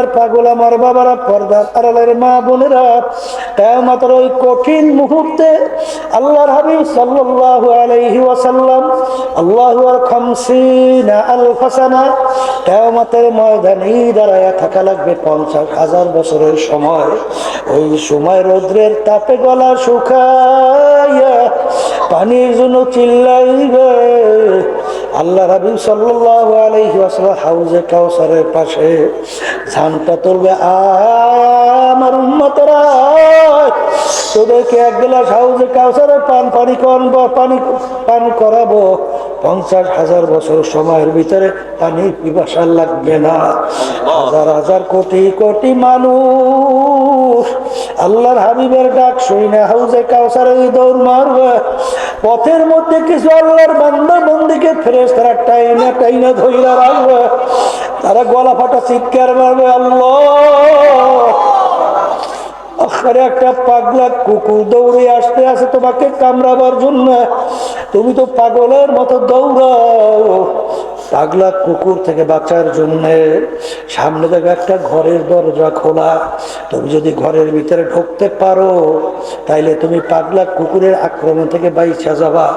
আমার পাগল আমার বাবারা, পর্দার আড়ালের মা বোনেরা, কিয়ামতের ওই কঠিন মুহূর্তে আল্লাহর হাবিব সাল্লাল্লাহু আলাইহি ওয়াসাল্লাম আল্লাহু খামসিনা আলফ সানা, কিয়ামতের ময়দানে দাঁড়ায়া থাকা লাগবে 50,000 বছরের সময়। ওই সময় রৌদ্রের তাপে গলা শুকাইয়া পানির জন্য চিল্লাইবে। আল্লাহ রাসূল সাল্লাল্লাহু আলাইহি ওয়াসাল্লাম হাউজে কাউসারের পাশে ঝান্ডা তুলবে, আমার উম্মতরা তোদেরকে এক গ্লাস হাউজে কাউসারের পানি পান করাবো। 50,000 বছর সময়ের ভিতরে পানির পিপাসা লাগবে না। হাজার হাজার কোটি কোটি মানুষ আল্লাহর হাবিবের ডাক শুনে হাউজে কাউসারে দৌড় মারবে। পথের মধ্যে কিছু আল্লাহর বান্দা বন্দিকে ফেরেশতারা টাইনা টাইনা ধইরা রাখবে। তারা গলা ফাটা চিৎকার মারবে, আল্লাহ! আরে একটা পাগলা কুকুর দৌড়ে আসতে আছে তোমাকে কামড়াবার জন্য, তুমি তো পাগলের মতো দৌড়াও। পাগলা কুকুর থেকে বাঁচার জন্য সামনে থেকে একটা ঘরের দরজা খোলা, তুমি যদি ঘরের ভিতরে ঢুকতে পারো তাইলে তুমি পাগলা কুকুরের আক্রমণ থেকে বাইচা যাবা।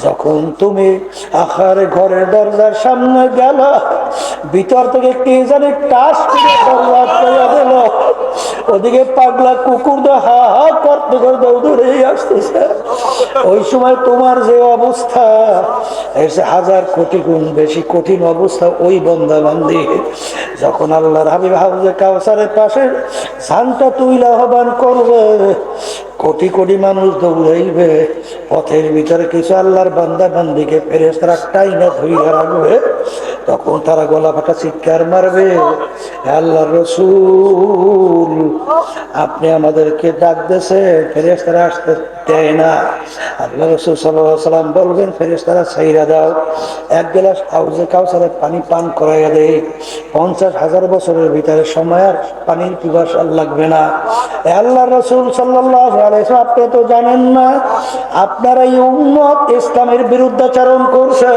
যখন তুমি আখারে ঘরের দরজার সামনে গেলা, ভিতর থেকে কে জানে টাস করে দরজা খুলে দিল। ওদিকে পাগলা কুকুর হা হা করতে করে দৌড়ে আসতেছে। ওই সময় তোমার যে অবস্থা এসে 1000 কোটি গুণ বেশি কঠিন অবস্থা ওই বান্দা বান্দি যখন আল্লাহর হাবিব হাউজে কাউসারের পাশে ঝান্ডা তুইলা আহ্বান করবে, কোটি কোটি মানুষ দৌড়াইবে। পথের ভিতরে কিছু আল্লাহর বান্দা বান্দিকে ফেরেশতারা টাইনা ধইরা রাখবে। তখন তারা গলা ফাটা চিৎকার মারবে, আল্লাহর রাসূল আপনি আমাদেরকে ডাক দিয়েছে, ফেরেশতারা আসতে দেয় না। আল্লাহ রাসূল সাল্লাল্লাহু আলাইহি ওয়াসাল্লাম বলবেন, ফেরেশতারা ছাইরা দাও, এক গ্লাস হাউজে কাউসারের পানি পান করাইয়া দেয়। 50,000 বছরের ভিতরে সময় আর পানির পিপাসা লাগবে না। আল্লাহর রাসূল সাল্লাল্লাহু আলাইহি ওয়াসাল্লাম আপনি তো জানেন না, আপনার এই উম্মত ইসলামের বিরুদ্ধাচরণ করছে,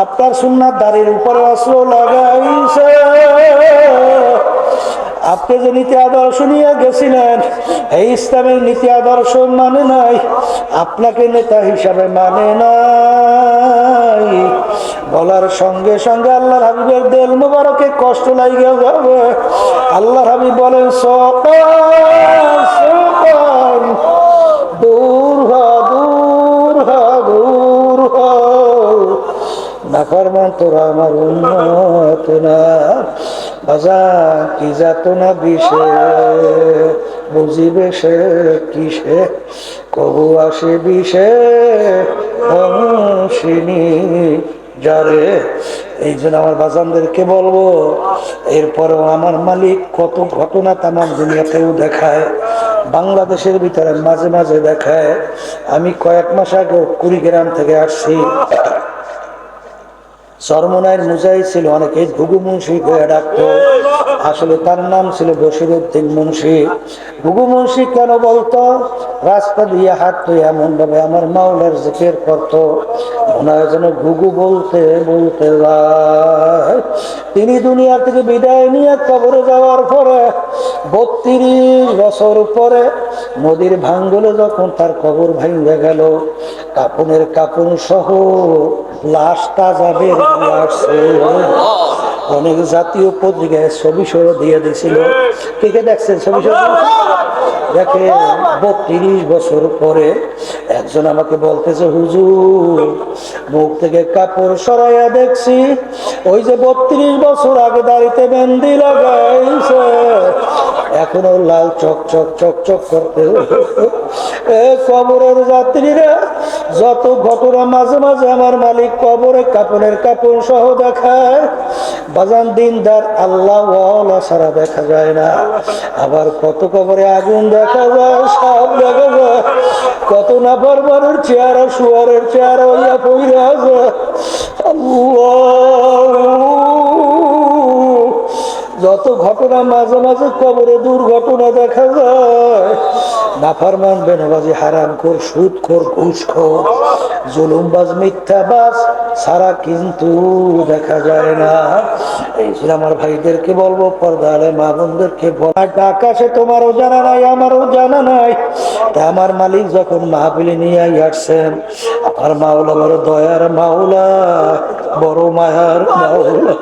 আপনার সুন্নাত দাড়ির উপরে অস্ত্র লাগাইছে। আপনি যে নীতি আদর্শ নিয়ে গেছিলেন এই ইসলামের নীতি আদর্শ মানে নাই, আপনাকে নেতা হিসাবে মানে নাই। বলার সঙ্গে সঙ্গে আল্লাহর হাবিবের দিল মুবারকে কষ্ট লাগে যাবে। আল্লাহর হাবিব বলেন, দূর হ দূর হ দূর হ, নাফরমান তোরা আমার উম্মত না। বাজার কি যাত না বিষে বুঝিবে সে কিসে, কবু আসে বিষে হংসিনী যারে। এই জন্য আমার বাজানদেরকে বলবো, এরপরেও আমার মালিক কত ঘটনা তামাম দুনিয়াতেও দেখায়, বাংলাদেশের ভিতরে মাঝে মাঝে দেখায়। আমি কয়েক মাস আগে কুড়িগ্রাম থেকে আসছি। চরমনায়ের মুজাহিদ ছিল, অনেকে ঘুঘু মুন্সি হয়ে ডাকতো, আসলে তার নাম ছিল বশিরউদ্দিন মুন্সি। ঘুঘু মুন্সি কেন বলতো? রাস্তা দিয়ে হাঁটতো, এমন ভাবে আমার মাওলার জিকির করতো, মনে হয় যেন ঘুঘু বলতে বলতে যায়। তিনি দুনিয়া থেকে বিদায় নিয়ে কবরে যাওয়ার পরে 32 বছর পরে নদীর ভাঙ্গলে যখন তার কবর ভাঙ্গে গেল, কাপনের কাপন সহ লাশ তাজা বের হয়ে আসছে। অনেক জাতীয় পত্রিকায় ছবি সহ দিয়ে দিয়েছিল, কে কে দেখছেন ছবি সহ দেখে? 32 বছর পরে একজন আমাকে বলতেছে, হুজুর মুখ থেকে কাপড় সরাইয়া দেখছি ওই যে 32 বছর আগে দাড়িতে মেহেন্দি লাগাইছে এখনো লাল চক চক চক চক করতে। কবরের যাত্রীরা যত ঘটনা মাঝে মাঝে আমার মালিক কবরে কাপড়ের কাপড় সহ দেখায়, বাজান দিনদার আল্লাহ ছাড়া দেখা যায় না। আবার কত কবরে আগুন দেখা যায়, সব দেখা যায়, কত নাফরমানের চেহারা শুয়ারের চেহারা হইয়া পড়ে আছে। যত ঘটনা মাঝে মাঝে কবরে দুর্ঘটনা দেখা যায়, নাফরমান বেনবাজি হারামখোর সুদখোর ঘুষখোর জুলুমবাজ মিথ্যাবাজ সারা কিন্তু দেখা যায় না। এই যে আমার ভাইদেরকে বলবো, পর্দালে মা বোনদেরকে আকাশে তোমারও জানা নাই আমারও জানা নাই। তা আমার মালিক যখন মাহফিলে নিয়ে আসছেন, আমার মাওলা বড় দয়ার মাওলা, বড় মায়ার মাওলা।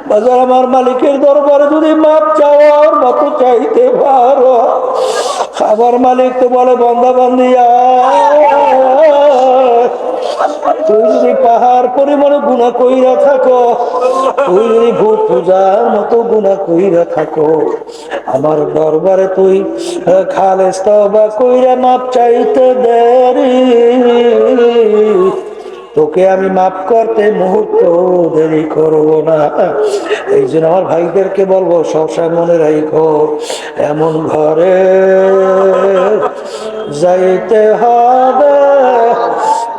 বাজার আমার মালিকের দরবারে যদি মাপ চাওয়ার মতো চাইতে পারো, আমার মালিক তো বলে বন্দা বান্দিয়া, তুই যদি পাহাড় পরিমাণে গুনাহ কইরা থাকো, তুই যদি ভূত পূজার মতো গুনাহ কইরা থাকো, আমার দরবারে তুই খালেস তওবা কইরা মাপ চাইতে দেরি, তোকে আমি মাফ করতে মুহূর্ত দেরি করবো না। এই জন্য আমার ভাইদেরকে বলবো, সবসময় মনে রাখো, এমন ঘরে যাইতে হবে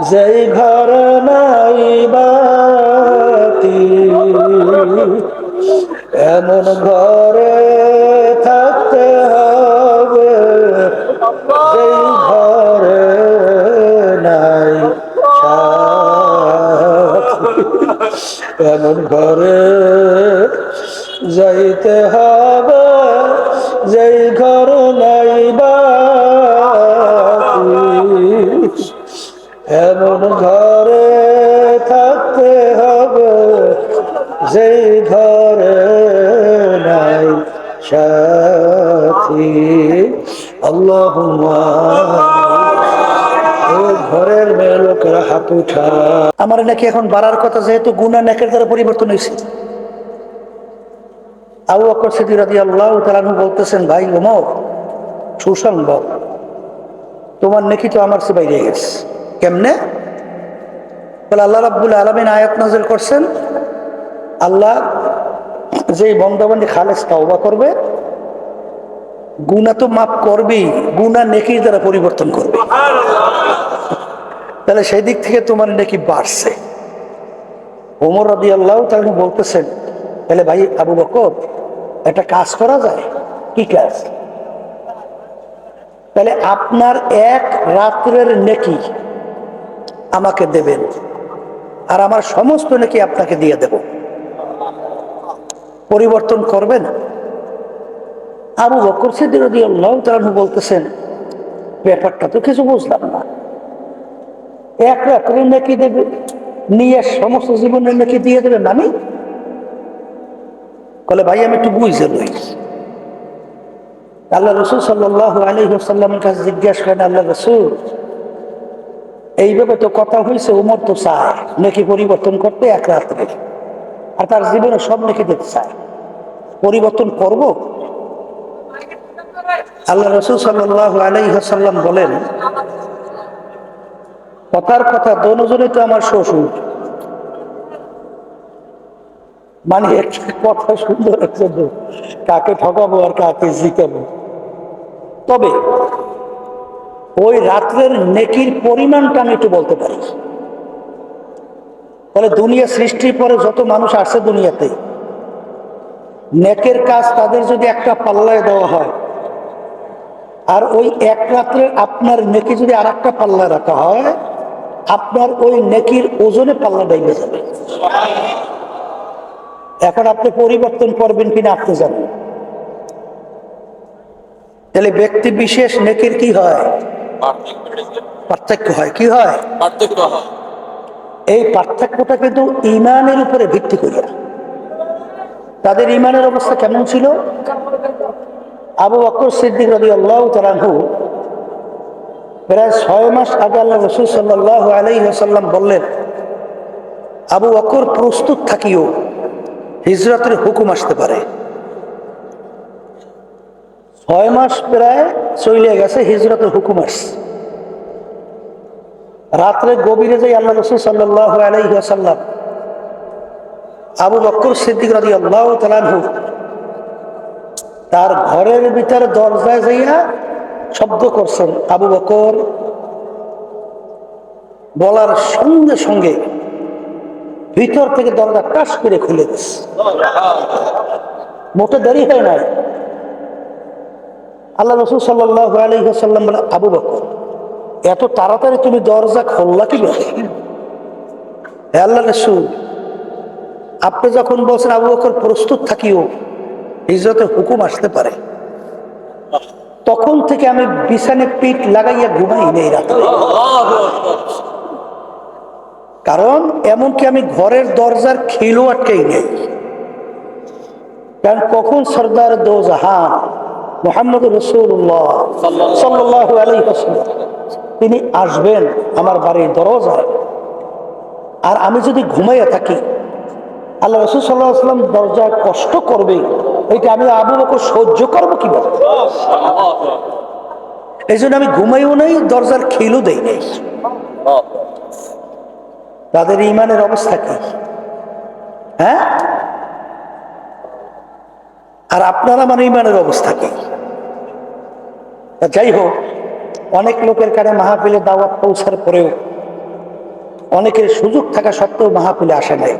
যেই ঘর নাই বাতি, এমন ঘরে থাকতে হবে যেই ঘরে নাই এমন ঘরে যাইতে হবে যেই ঘর নাই বাতি, এমন ঘরে থাকতে হবে যেই ঘরে নাই সাথী। আল্লাহুম্মা, ঘরের মেয়ে লোকেরা হাত উঠা। আমার নাকি এখন বাড়ার কথা, যেহেতু গুনাহ নেকের দ্বারা পরিবর্তন হয়েছে। আবু বকর সিদ্দিক রাদিয়াল্লাহু তাআলা আনহু বলতেছেন, ভাই ওমর, সুসংবাদ, তোমার নেকি তো আমার চেয়ে বাইরে গেছে। কেমনে? বলে, আল্লাহ রাব্বুল আলামিন আয়াত নাযিল করছেন, আল্লাহ যেই বান্দা-বান্দী খালেস তাওবা করবে, গুনাহ তো মাফ করবেই, গুনাহ নেকির দ্বারা পরিবর্তন করবে। তাহলে সেই দিক থেকে তোমার নেকি বাড়ছে। ওমর রাদিয়াল্লাহু তাআলা বলতেছেন, তাহলে ভাই আবু বকর, একটা কাজ করা যায়। কি কাজ? তাহলে আপনার এক রাত্রের নেকি আমাকে দেবেন, আর আমার সমস্ত নেকি আপনাকে দিয়ে দেব। পরিবর্তন করবেন? আবু বকর সিদ্দিক রাদিয়াল্লাহু তাআলা বলতেছেন, ব্যাপারটা তো কিছু বুঝলাম না। এক রাত্রের নেকি দেবে, নিয়ে সমস্ত জীবনের নেকি দিয়ে দেবে মানে? বলে, ভাই আমি একটু বুঝে লই। আল্লাহ রাসূল সাল্লাল্লাহু আলাইহি ওয়াসাল্লামের কাছে জিজ্ঞাসা করেন, আল্লাহ রাসূল, এইভাবে তো কথা হয়েছে, উমর তো চায় নেকি পরিবর্তন করতে এক রাত্রে, আর তার জীবনে সব নেকি দিতে চায়, পরিবর্তন করব? আল্লাহ রাসূল সাল্লাল্লাহু আলাইহি ওয়াসাল্লাম বলেন, কথার কথা, দোনোজনই তো আমার শ্বশুর, মানে কথা সুন্দর আছে, কাকে ঠকাবো আর কাকে জিতাবো। তবে ওই রাত্রের নেকির পরিমাণটা আমি একটু বলতে পারি। বলে, দুনিয়া সৃষ্টির পরে যত মানুষ আসছে দুনিয়াতে, নেকের কাজ তাদের যদি একটা পাল্লায় দেওয়া হয়, আর ওই এক রাত্রে আপনার নেকি যদি আর একটা পাল্লায় রাখা হয়, আপনার ওই নেকির ওজনে পাল্লা ডাইবে যাবে। এখন আপনি পরিবর্তন করবেন কিনা আপনি জানেন। তাহলে ব্যক্তি বিশেষ নেকির কি হয়? পার্থক্য হয়। কি হয়? পার্থক্য হয়। এই পার্থক্যটা কিন্তু ঈমানের উপরে ভিত্তি করিয়া। তাদের ঈমানের অবস্থা কেমন ছিল? আবু বকর সিদ্দিক রাদিয়াল্লাহু তাআলা আনহু প্রায় 6 মাস আগে আল্লাহ রাসূল সাল্লাল্লাহু আলাইহি ওয়াসাল্লাম বললেন, আবু বকর প্রস্তুত থাকিও, হিজরতের হুকুম আসতে পারে। 6 মাস প্রায় চলে গেছে, হিজরতের হুকুম আসছে। রাত্রে গভীরে যাই আল্লাহ রাসূল সাল্লাল্লাহু আলাইহি ওয়াসাল্লাম আবু বকর সিদ্দিক রাদিয়াল্লাহু তাআলা আনহু তার ঘরের ভিতরে দরজায় যাইয়া শব্দ করছেন, আবু বকর। বলার সঙ্গে সঙ্গে ভিতর থেকে দরজা টাস করে খুলে দিচ্ছে। মোটে দেরি হয় নাই। আল্লাহ রসুল সাল্লাল্লাহু আলাইহি ওয়াসাল্লাম বলে, আবু বকর এত তাড়াতাড়ি তুমি দরজা খুললা কিভাবে? হে আল্লাহ রসুল, আপনি যখন বলছেন আবু বকর প্রস্তুত থাকিও, হিজরতের হুকুম আসতে পারে, তখন থেকে আমি বিছানে পিঠ লাগাইয়া ঘুমাই নেই রাতে। কারণ এমনকি আমি ঘরের দরজার খিলও আটকেই নেই। কারণ কখন সরদার দো জাহান মুহাম্মদ রাসূলুল্লাহ সাল্লাল্লাহু আলাইহি ওয়াসাল্লাম তিনি আসবেন আমার বাড়ির দরজায়, আর আমি যদি ঘুমাইয়া থাকি, আল্লাহ রাসূল সাল্লাল্লাহু আলাইহি ওয়াসাল্লাম দরজায় কষ্ট করবে, এটা আমি আবু বকর সহ্য করবো কিভাবে? এই জন্য আমি ঘুমাইও নাই, দরজার খিলও দেই নাই। তাদের ইমানের অবস্থা কি? হ্যাঁ, আর আপনারা মানে ইমানের অবস্থা কি? যাই হোক, অনেক লোকের কানে মাহফিলে দাওয়াত পৌঁছার পরেও অনেকের সুযোগ থাকা সত্ত্বেও মাহফিলে আসে নাই।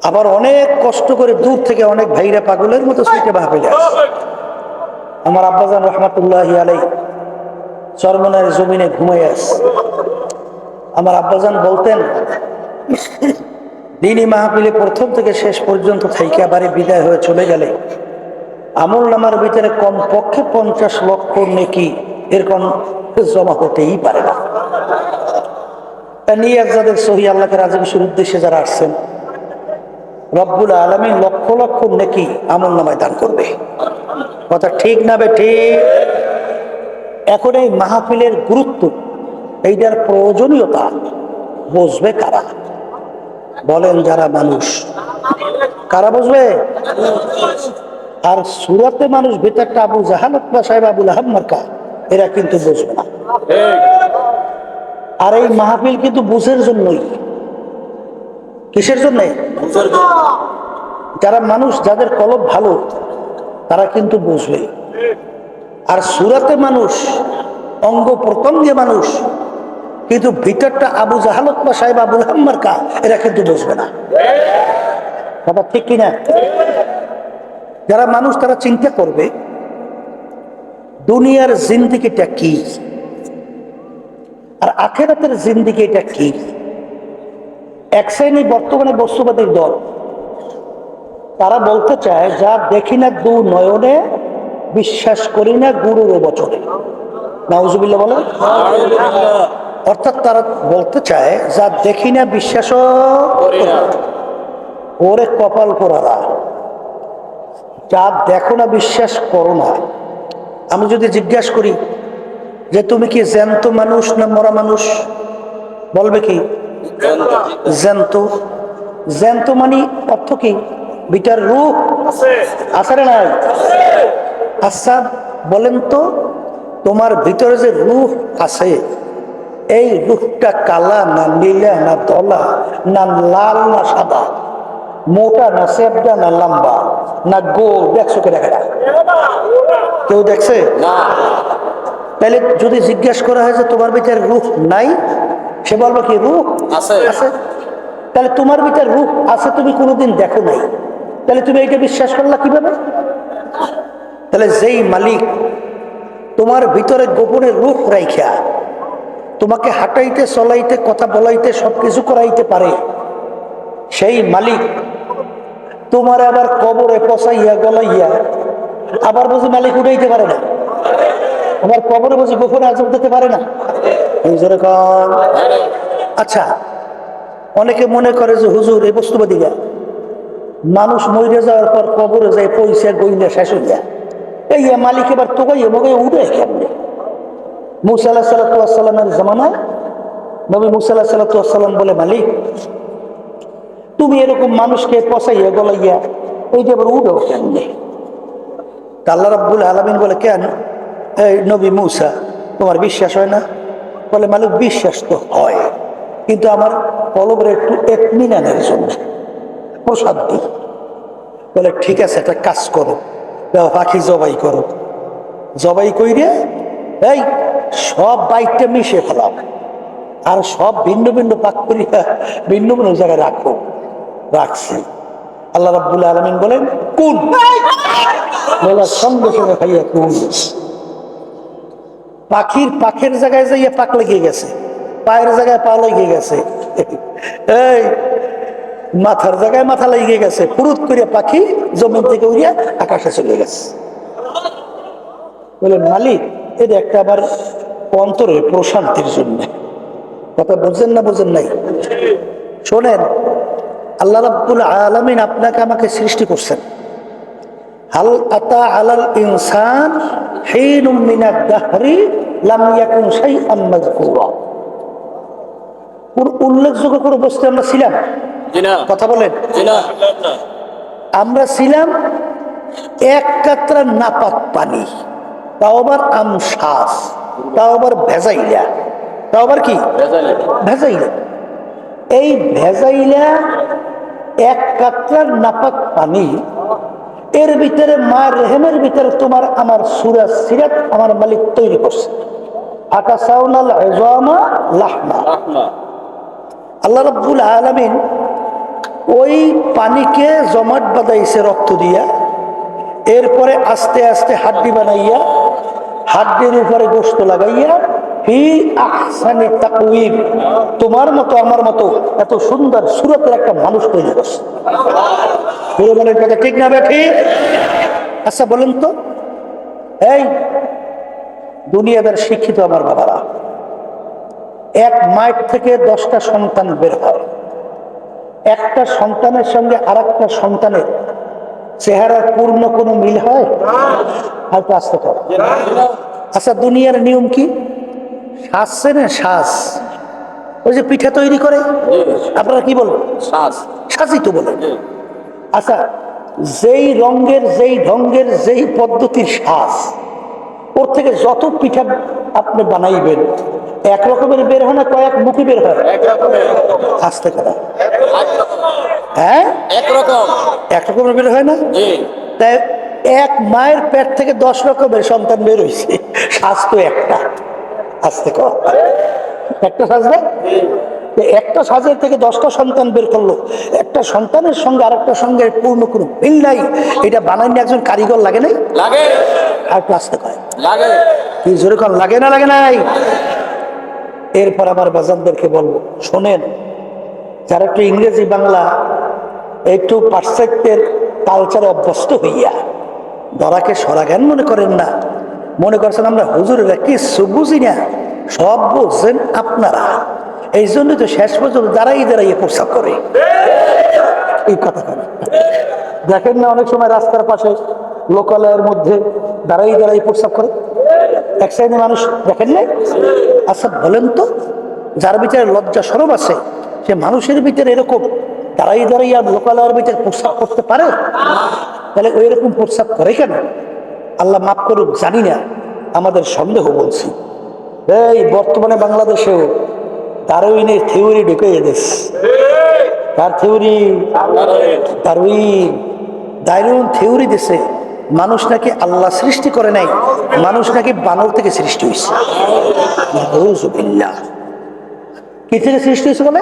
আবার অনেক কষ্ট করে দূর থেকে অনেক ভাইরা পাগলের মতো ছুটে মাহফিলে আসে। আমার আব্বাজান রহমাতুল্লাহি আলাইহি চরমনার জমিনে ঘুমাই আছে। আমার আব্বাজান বলতেন, দিনী মাহফিলে প্রথম থেকে শেষ পর্যন্ত থাইকা বাড়ি বিদায় হয়ে চলে গেলে আমল নামার ভিতরে কমপক্ষে 50 লক্ষ নেকি এরকম জমা হতেই পারে না। নিয়ে যাদের সহি আল্লাহকে রাজি খুশির উদ্দেশ্যে যারা আসছেন, রব্বুল আলামিন লক্ষ লক্ষ নেকি আমল নামায় দান করবে। কথা ঠিক না বে ঠিক? এখন এই মাহফিলের গুরুত্ব, এইটার প্রয়োজনীয়তা বুঝবে কারা? বলেন যারা মানুষ। কারা বুঝবে? আর সুরাতে মানুষ ভিতরটা আবু জাহাল বা সাহেব আবুল আহাব মার্কা, এরা কিন্তু বুঝবে না। আর এই মাহফিল কিন্তু বুঝের জন্যই। কিসের জন্য? যারা মানুষ, যাদের কলব ভালো, তারা কিন্তু বুঝবে। আর সুরাতে মানুষ, অঙ্গ প্রত্যঙ্গে মানুষ, কিন্তু ভিতরটা আবু জাহালত বা সাহেব আবুল আহাব মার্কা, এরা কিন্তু বুঝবে না। কথা ঠিক কিনা? যারা মানুষ তারা চিন্তা করবে দুনিয়ার জিন্দেগিটা কি আর আখিরাতের জিন্দেগিটা কি। এক শ্রেণী বর্তমানে বস্তুবাদীর দল, তারা বলতে চায় যা দেখি না দু নয়নে, বিশ্বাস করি না গুরুর বচনে। নাউজুবিল্লাহ বলে। অর্থাৎ তারা বলতে চায় যা দেখি না বিশ্বাস করি না, ওরে কপাল পোড়ারা, যা দেখো না বিশ্বাস করো না। আমি যদি জিজ্ঞাসা করি যে তুমি কি জ্যান্ত মানুষ না মরা মানুষ, বলবে কি জ্যান্ত। জ্যান্ত মানে অর্থ কি? ভিতর রূহ আছে না নাই? আচ্ছা বলেন তো, তোমার ভিতরে যে রূহ আছে, এই রূহটা কালা না নীলা না ধলা না লাল না সাদা, মোটা না সেবদা না লম্বা না গোল, দেখছো কে? দেখা কেউ দেখছে না। তাহলে যদি জিজ্ঞাসা করা হয় যে তোমার ভিতরে রূহ নাই, সে বলবো কি রূহ আছে। তাহলে তোমার ভিতরে রূহ আছে, তুমি কোনোদিন দেখো নাই, তাহলে তুমি এইটা বিশ্বাস করলা কিভাবে? তাহলে যেই মালিক তোমার ভিতরে গোপনে রূহ রাইখা তোমাকে হাঁটাইতে চলাইতে কথা বলাইতে সবকিছু করাইতে পারে, সেই মালিক তোমার আবার কবরে পচাইয়া গলাইয়া আবার বুঝি মালিক উঠাইতে পারে না? আবার কবরে বুঝি গোপনে আজব দিতে পারে না? এই জোরে কন। আচ্ছা, অনেকে মনে করে যে হুজুর এই বস্তুবাদীরা মানুষ মরে যাওয়ার পর কবরে যায় পয়সা গইনা শেষ হইয়া, এই মালিক এবার তোগাইয়া মগাই উঠে কেমনে? মুসা আলাইহিস সালাতু ওয়াস সালামের জামানায় নবী মুসা আলাইহিস সালাতু ওয়াস সালাম বলে, মালিক তুমি এরকম মানুষকে পচাইয়া গলাইয়া এই যে এবার উঠো কেমনে? আল্লাহ রাব্বুল আলামিন বলে, কেন এই নবী মুসা তোমার বিশ্বাস হয় না? বলে, মালিক বিশ্বাস তো হয়, কিন্তু আমার কলবের একটু ইতমিনানের জন্য প্রশান্তি। বলে ঠিক আছে, একটা কাজ করো, পাখি জবাই করো, জবাই কইরে এই সব বাইকটা মিশে ফেলাও, আর সব ভিন্ন ভিন্ন পাক করিয়া ভিন্ন ভিন্ন জায়গায় রাখো। রাখছি। আল্লাহ রাব্বুল আলামিন বলেন কুন, বলার সঙ্গে সঙ্গে ভাইয়া কুন। পাখির পাখের জায়গায় যাইয়া পাক লেগে গেছে, পায়ের জায়গায় পা লেগে গেছে, এই মাথার জায়গায় মাথা লেগে গেছে, ফুরুত করে পাখি জমিন থেকে উড়িয়া আকাশে চলে গেছে। বলে মালিক, এটা একটা আবার অন্তরের প্রশান্তির জন্য। কথা বুঝেন না বুঝেন নাই? শোনেন, আল্লাহ রাব্বুল আলামিন আপনাকে আমাকে সৃষ্টি করছেন। হাল আতা আলাল ইনসান হিনুম মিনাদ দাহরি লাম ইয়াকুন শাইআন মাযকুরা। উল্লেখযোগ্য কোনো বস্তু আমরা ছিলাম? কথা বলেন। আমরা ছিলাম এক কাতরা নাপাক পানি, তাও আবার আমশ্বাস, তাও আবার ভেজাইলা, তাও আবার কি ভেজাইলা। এই ভেজাইলা এক কাতরা নাপাক পানি, এর ভিতরে মার রেহেমের ভিতরে তোমার আমার সূরা সিরাত আমার মালিক তৈরি করছে। আকাসাউনাল ইজামা লাহমা। আল্লাহ রাব্বুল আলামিন ওই পানিকে জমাট বাঁধাইছে রক্ত দিয়া, এরপরে আস্তে আস্তে হাড্ডি বানাইয়া, হাড্ডির উপরে গোশত লাগাইয়া ফি আহসানি তাকওয়িম, তোমার মতো আমার মতো এত সুন্দর সুরতের একটা মানুষ তৈরি করছে। বলেন কথা ঠিক না বেঠি? আচ্ছা বলেন তো, এই দুনিয়াদার শিক্ষিত আমার বাবারা, এক মায়ের থেকে 10টা সন্তান বের হয়। একটা সন্তানের সঙ্গে আর একটা সন্তানের চেহারার পূর্ণ কোনো মিল হয়? হয়তো আসতে পারে। আচ্ছা দুনিয়ার নিয়ম কি? শ্বাস চেনে? শ্বাস, ওই যে পিঠা তৈরি করে, আপনারা কি বলেন? শ্বাসই তো বলেন। আচ্ছা, যেই রঙের, যেই ঢঙ্গের, যেই পদ্ধতির শ্বাস, ওর থেকে যত পিঠা আপনি বানাইবেন এক রকমের বের হয় না কয়েক মুখী বের হয়? আস্তে কথা, হ্যাঁ এক রকমের বের হয় না? তাই এক মায়ের পেট থেকে 10 রকমের সন্তান বের হয়েছে, শ্বাস তো একটা। আস্তে কথা, একটা সাজবে, একটা সাজের থেকে 10টা সন্তান বের করলো, একটা সন্তানের সঙ্গে আর একটা সঙ্গে পূর্ণ কোনো মিল নাই। এটা বানাইনি একজন কারিগর লাগে নাই? লাগে। আর আসতে কয় লাগে, কি জোরে কর লাগে না লাগে নাই? এরপর আমার বাজানদেরকে বলবো, শোনেন, যারা একটু ইংরেজি বাংলা একটু পাশ্চাত্যের কালচারে অভ্যস্ত হইয়া ধরাকে সরাজ্ঞান মনে করেন না, মনে করছেন আমরা হুজুরেরা কিছু বুঝি না, সব বুঝছেন আপনারা। এই জন্য তো শেষ পর্যন্ত দাঁড়াই দাঁড়াইয়ে প্রস্তাব করে। এই কথা দেখেন না, অনেক সময় রাস্তার পাশে লোকালয়ের মধ্যে দাঁড়াই দাঁড়াই প্রস্তাব করে, এক শ্রেণী মানুষ দেখেন নাই? আচ্ছা বলেন তো, যার ভিতরে লজ্জা শরম আছে সে মানুষের ভিতরে এরকম দাঁড়াই দাঁড়াই আর লোকালয়ের ভিতরে প্রস্তাব করতে পারে? তাহলে ওই রকম প্রস্তাব করে কেন? আল্লাহ মাফ করুক, জানি না, আমাদের সন্দেহ বলছি। এই বর্তমানে বাংলাদেশেও ডারউইনের থিওরি ঢুকে গেছে। তার থিওরি ডারউইন থিওরি দিছে মানুষ নাকি আল্লাহ সৃষ্টি করে নাই, মানুষ নাকি বানর থেকে সৃষ্টি হয়েছে। কি থেকে সৃষ্টি হয়েছে বলে?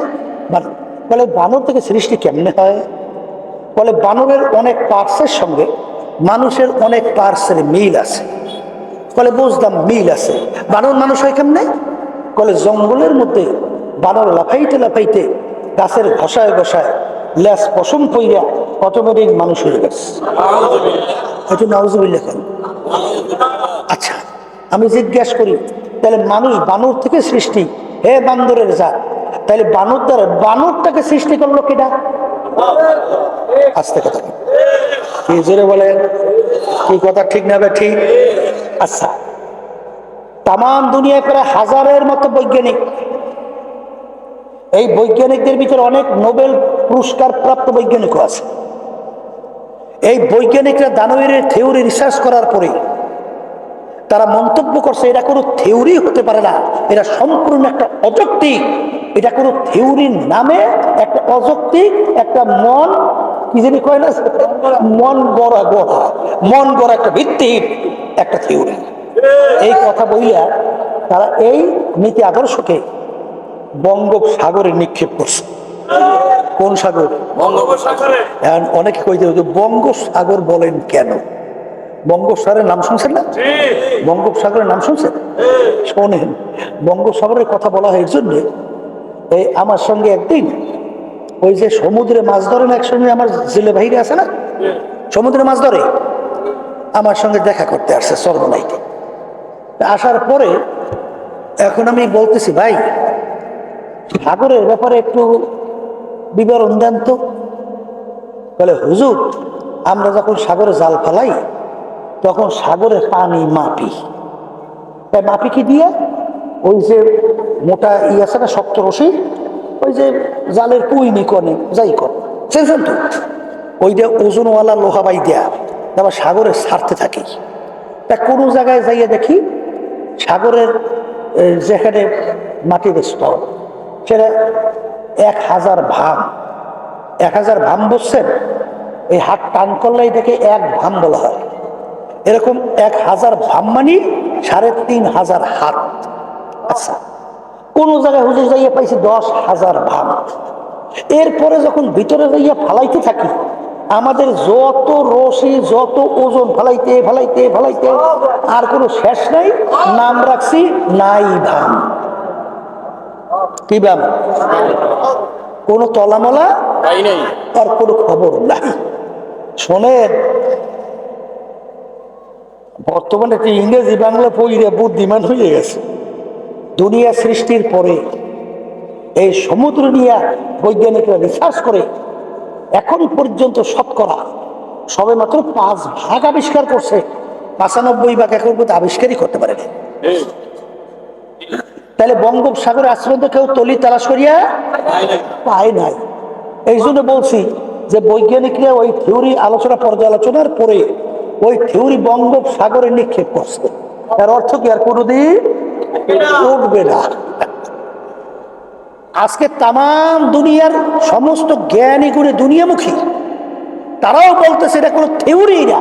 বলে বানর থেকে সৃষ্টি কেমনে হয়? বলে বানরের অনেক পার্টসের সঙ্গে মানুষের অনেক পার্টসের মিল আছে। বলে বুঝলাম মিল আছে, বানর মানুষ হয় কেমনে? বলে জঙ্গলের মধ্যে বানর লাফাইতে লাফাইতে গাছের ঘষায় ঘষায় ল্যাস পশম পইরা অটোমেটিক মানুষ হয়ে গেছে। হয়তো নাউজুবিল্লাহ। আচ্ছা আমি জিজ্ঞাসা করি, তাহলে মানুষ বানর থেকে সৃষ্টি, হে বান্দরের জাত, তাহলে বানর দ্বারা বানরটাকে সৃষ্টি করলো কেটা? আস্তে কথা কি জোরে বলেন, কি কথা ঠিক না ঠিক? আচ্ছা, তাম দুনিয়ায় প্রায় 1000-এর মতো বৈজ্ঞানিক, এই বৈজ্ঞানিকদের ভিতরে অনেক নোবেল পুরস্কার প্রাপ্ত বৈজ্ঞানিকও আছে। এই বৈজ্ঞানিকরা দানবীরের থিওরি রিসার্চ করার পরে তারা মন্তব্য করছে এটা কোনো থিওরি হতে পারে না, এটা সম্পূর্ণ একটা অযৌক্তিক, এটা কোনো থিওরির নামে একটা অযৌক্তিক, একটা মন কি জানি কয় না, মন গড়া একটা ভিত্তিহীন একটা থিওরি। এই কথা বইয়া তারা এই নীতি আদর্শকে বঙ্গোপসাগরে নিক্ষেপ করছে। কোন সাগর? এখন অনেকে কইতে বঙ্গোপসাগর বলেন কেন? বঙ্গোপসাগরের নাম শুনছেন না? বঙ্গোপসাগরের নাম শুনছেন? শোনেন, বঙ্গোপসাগরের কথা বলা হয় এর জন্য, এই আমার সঙ্গে একদিন ওই যে সমুদ্রে মাছ ধরেন একসঙ্গে আমার জেলে ভাইরা আছে না, সমুদ্রে মাছ ধরে, আমার সঙ্গে দেখা করতে আসছে চরমনাইতে। আসার পরে এখন আমি বলতেছি, ভাই সাগরের ব্যাপারে একটু বিবরণ দেন তো। বলে, হুজুর আমরা যখন সাগরে জাল ফেলাই তখন সাগরের পানি মাপি। তাই মাপি কি দিয়ে? ওই যে মোটা আছে না, শক্ত রশি, ওই যে জালের কুইনি কনে যাই কর চেয়েছেন তো, ওই যে ওজনওয়ালা লোহা বাই দেয়া আবার সাগরে ছাড়তে থাকি। তা কোনো জায়গায় যাইয়া দেখি সাগরের যেখানে মাটির স্তর সেটা 1000 ভাম। 1000 ভাম বুঝছেন? এই হাত টান করলে এটাকে 1 ভাম বলা হয়। এরকম 1000 ভাম মানি 3500 হাত। আচ্ছা, কোন জায়গায় হুজুর যাইয়া পাইছি 10,000 ভাম। এরপরে যখন ভিতরে যাইয়া ফালাইতে থাকি, আমাদের যত রশি যত ওজন ফালাইতে ফালাইতে ফালাইতে আর কোনো শেষ নাই, নাম রাখছি নাই ভাম। কি ভাম? কোন তলামলা আর কোনো খবর নাই। শোনেন, বর্তমানে ইংরেজি বাংলা পড়িয়া বুদ্ধিমান হয়ে গেছে। দুনিয়া সৃষ্টির পরে এই সমুদ্র নিয়ে বৈজ্ঞানিকরা রিসার্চ করে এখন পর্যন্ত শতকরা সবে মাত্র 5 ভাগ আবিষ্কার করছে, 95 ভাগ এখন পর্যন্ত আবিষ্কারই করতে পারেনি। তাহলে বঙ্গোপসাগরে আজ পর্যন্ত কেউ তলি তালাশ করিয়া পায় নাই। এই জন্য বলছি যে বৈজ্ঞানিকরা ওই থিওরি আলোচনা পর্যালোচনার পরে ওই থিওরি বঙ্গোপসাগরে নিক্ষেপ করছে। এর অর্থ কি আর কোনোদিন উঠবে না। আজকে তাম দুনিয়ার সমস্ত জ্ঞানী গুণে দুনিয়ামুখী, তারাও বলতেছে এটা কোনো থিওরি না,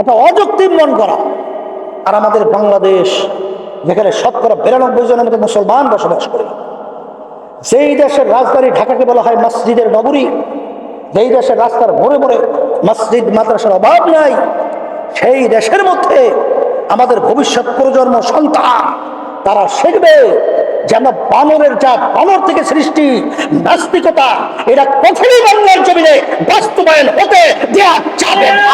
এটা অযৌক্তিক মন করা। আর আমাদের বাংলাদেশ, যেখানে শতকরা 92 জনের মতো মুসলমান বসবাস করে, যেই দেশের রাজধানী ঢাকাকে বলা হয় মসজিদের নগরী, যেই দেশের রাস্তার মোড়ে মোড়ে মসজিদ মাদ্রাসার অভাব নাই, সেই দেশের মধ্যে আমাদের ভবিষ্যৎ প্রজন্ম সন্তান তারা শিখবে যেন বানরের জাত, বানর থেকে সৃষ্টি নাস্তিকতা, এটা কখনই বাংলার জমিনে বাস্তবায়ন হতে দেয়া যাবে না।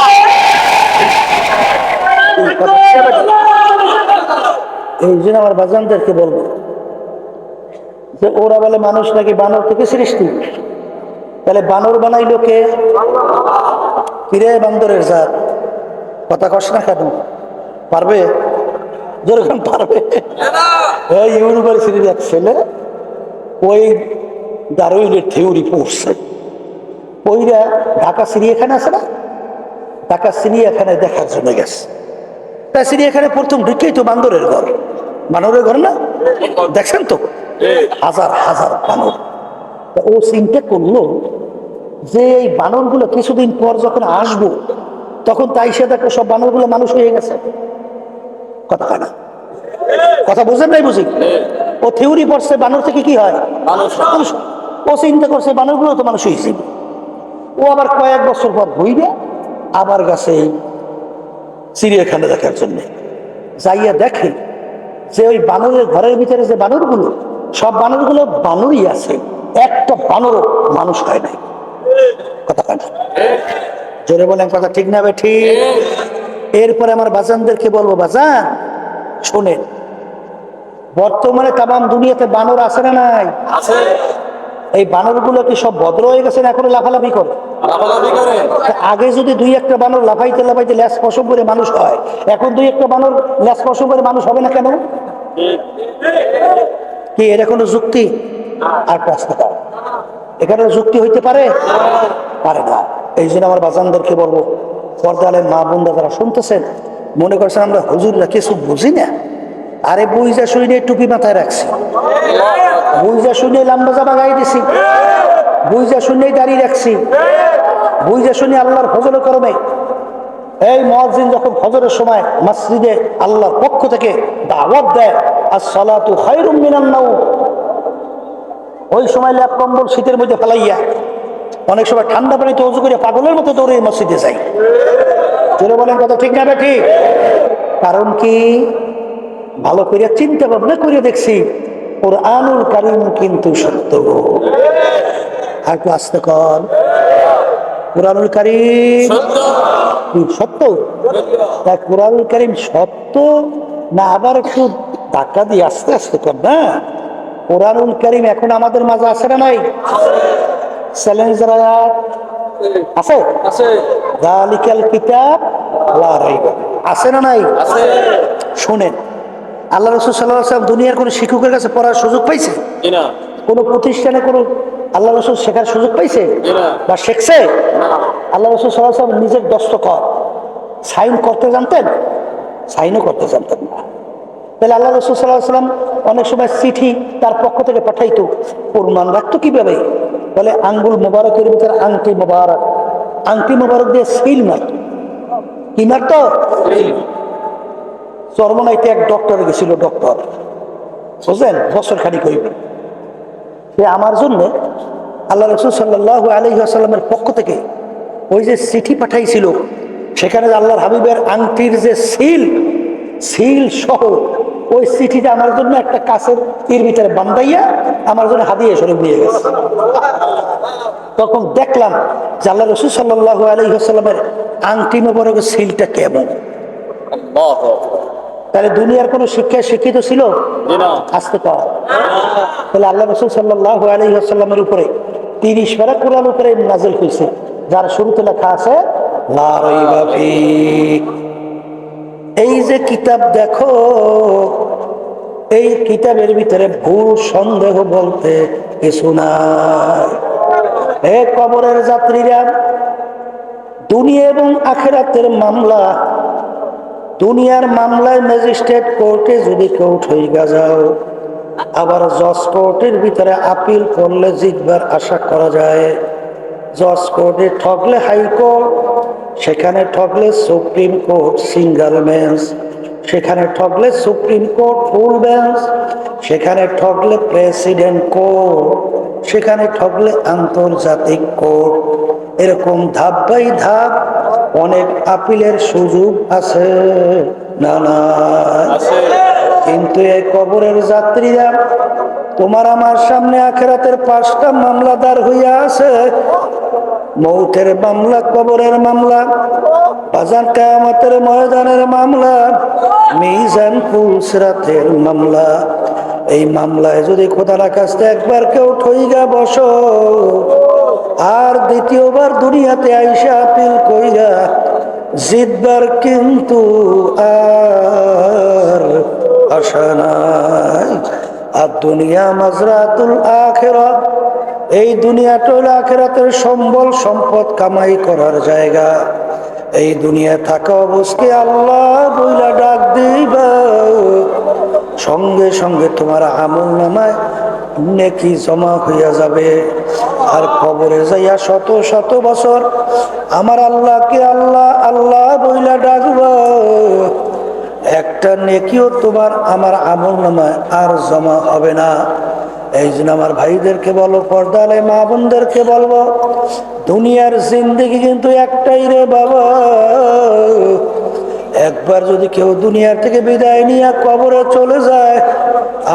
এই জন্য আমার বাজানদেরকে বলবো যে ওরা বলে মানুষ নাকি বানর থেকে সৃষ্টি, তাহলে বানর বানাইলো কে? কিরে বান্দরের জাত, কথা কস না কেন? পারবে? যেরকম পারবে। এই ইউনিভার্সিটির এক ছেলে ওই ডারউইনের থিওরি পড়ছে, ওইরা ঢাকা চিড়িয়াখানা আছে না, ঢাকা চিড়িয়াখানায় দেখার জন্য গেছে। তা চিড়িয়াখানায় প্রথম ঢুকেই তো বান্দরের ঘর, বানরের ঘর না, দেখছেন তো হাজার হাজার বানর। ও চিন্তা করলো যে এই বানরগুলো কিছুদিন পর যখন আসবো তখন তাই সে দেখো সব বানরগুলো মানুষ হয়ে গেছে। কথা হয় না, কথা বুঝেন নাই? বুঝি। ও থিওরি পড়ছে বানর থেকে কি হয় মানুষ। ও চিন্তা করছে বানরগুলো তো মানুষ হয়েছে। ও আবার কয়েক বছর পর ঘুরে আবার গেছে চিড়িয়াখানা দেখার জন্য। যাইয়া দেখে যে ওই বানরের ঘরের ভিতরে যে বানরগুলো, সব বানরগুলো বানরই আছে, একটা বানরও মানুষ হয় নাই। কথা হয় না, জোরে বলেন কথা ঠিক না বে ঠিক? এরপরে আমার বাজানদেরকে বলবো, বাজান শোনেন, বর্তমানে তাম দুনিয়াতে বানর আছে না নাই? এই বানরগুলো কি সব ভদ্র হয়ে গেছে না এখন লাফালাফি করে? আগে যদি 2-1টা বানর লাফাইতে লাফাইতে ল্যাস পশম করে মানুষ হয়, এখন 2-1টা বানর ল্যাস পশম করে মানুষ হবে না কেন? কি এটা কোনো যুক্তি? আর প্রশ্ন এখানে যুক্তি হইতে পারে? পারে না। এই জন্য আমার বাজানদেরকে বলবো, পর্দালের মা বোনরা যারা শুনতেছেন, মনে করছেন আমরা হুজুররা কিছু বুঝি না। আরে বুঝা শুনে টুপি মাথায় রাখছি, বুঝা শুনে লম্বা জামা গায়ে দিছি, বুঝা শুনে দাঁড়িয়ে রাখছি, বুঝা শুনে আল্লাহর ফজরের করমে এই মুয়াজ্জিন যখন ফজরের সময় মসজিদে আল্লাহর পক্ষ থেকে দাওয়াত দেয়, আসসালাতু খায়রুম মিনান নাওম, ওই সময় ল্যাপ কম্বল শীতের মধ্যে ফেলাইয়া অনেক সময় ঠান্ডা পানিতে অজু করে পাগলের মতো দৌড়ে মসজিদে যাই। চলে বলেন কথা ঠিক না ঠিক? কারণ কি? ভালো করে চিন্তা ভাবনা করে দেখছি কুরআনুল কারীম কিন্তু সত্য। আর একটু আস্তে কর, কুরআনুল কারীম সত্য। তা কুরআনুল কারীম সত্য না আবার একটু ধাক্কা দিয়ে আস্তে আস্তে কর না। কুরআনুল কারীম এখন আমাদের মাঝে আছে না নাই? চ্যালেঞ্জার আয়াত আছে, যালিকাল কিতাব লা রাইবা আছে না নাই? শুনেন, আল্লাহ রাসূল সাল্লাল্লাহু আলাইহি ওয়াসাল্লাম দুনিয়ার কোন শিক্ষকের কাছে পড়ার সুযোগ পাইছে? কোন প্রতিষ্ঠানে কোন আল্লাহ রাসূল শেখার সুযোগ পাইছে বা শিখছে? আল্লাহ রাসূল সাল্লাল্লাহু আলাইহি ওয়াসাল্লাম নিজের দস্তখত সাইন করতে জানতেন? সাইনও করতে জানতেন না। তাহলে আল্লাহ রাসূল সাল্লাল্লাহু আলাইহি ওয়াসাল্লাম অনেক সময় চিঠি তার পক্ষ থেকে পাঠাইতো, প্রমাণ রাখতো কিভাবে? বলে আঙ্গুল মোবারকের ভিতরে আংটি মোবারক, আংটি মোবারক দিয়ে সিল মারত। কি মারত? চরমনাইতে এক ডক্টর গেছিল, ডক্টর বুঝলেন, বছর খানিক হইবে। সে আমার জন্য আল্লাহ রাসূল সাল্লাল্লাহু আলাইহি ওয়াসাল্লামের পক্ষ থেকে ওই যে চিঠি পাঠাইছিল, সেখানে আল্লাহর হাবিবের আংটির যে সিল, সিল সহ ওই চিঠিটা আমার জন্য একটা কাছের তীর ভিতরে বান্ধাইয়া আমার জন্য হাদিয়া স্বরূপ নিয়ে গেছে। তখন দেখলাম যে আল্লাহ রাসূল সাল্লাল্লাহু আলাইহি ওয়াসাল্লামের আংটি মোবারকের সিলটা কেমন। তাহলে দুনিয়ার কোন শিক্ষায় শিক্ষিত ছিল? আসতে পারে। তাহলে আল্লাহ রাসূল সাল্লাল্লাহু আলাইহি ওয়াসাল্লামের উপরে 30 পারা কোরআন উপরে নাযিল হয়েছে, যার শুরুতে লেখা আছে লা রাইবা ফি। এই যে কিতাব দেখো, এই কিতাবের ভিতরে ভুল সন্দেহ বলতে কিছু নাই। হে কবরের যাত্রীরা, দুনিয়া এবং আখিরাতের মামলা, দুনিয়ার মামলায় ম্যাজিস্ট্রেট কোর্টে যদি কেউ ঠইগা যাও, আবার জজ কোর্টের ভিতরে আপিল করলে জিতবার আশা করা যায়। জজ কোর্টে ঠকলে হাইকোর্ট, সেখানে ঠকলে সুপ্রিম কোর্ট সিঙ্গেল বেঞ্চ, সেখানে ঠকলে সুপ্রিম কোর্ট ফুল বেঞ্চ, সেখানে ঠকলে প্রেসিডেন্ট কোর্ট, সেখানে ঠকলে আন্তর্জাতিক কোর্ট। এরকম ধাপ বাই ধাপ অনেক আপিলের সুযোগ আছে না? না। কিন্তু এই কবরের যাত্রীরা, তোমার আমার সামনে আখিরাতের 5টা মামলা দাঁড় হইয়া আছে। মৌতের মামলা, কবরের মামলা, বাজার কিয়ামতের ময়দানের মামলা, মিজান পুলসিরাতের মামলা। এই মামলায় যদি খোদার কাছে একবার কেউ ঠইগা বসো, আর দ্বিতীয়বার দুনিয়াতে আইসা আপিল কইরা জিতবার কিন্তু আর আশা নাই। আর দুনিয়া মাজরাতুল আখিরাত, এই দুনিয়াটা হলো আখিরাতের সম্বল সম্পদ কামাই করার জায়গা। এই দুনিয়া থাকা অবস্থায় আল্লাহ বইলা ডাক দিবা, সঙ্গে সঙ্গে তোমার আমলনামায় নেকি জমা হইয়া যাবে। আর কবরে যাইয়া শত শত বছর আমার আল্লাহকে আল্লাহ আল্লাহ বইলা ডাকবা, একটা নেকিও তোমার আমার আমলনামায় আর জমা হবে না। এই জন্য আমার ভাইদেরকে বলো, পর্দালে মা বোনদেরকে বলবো, দুনিয়ার জিন্দেগি কিন্তু একটাই রে বাবা। একবার যদি কেউ দুনিয়ার থেকে বিদায় নিয়ে কবরে চলে যায়,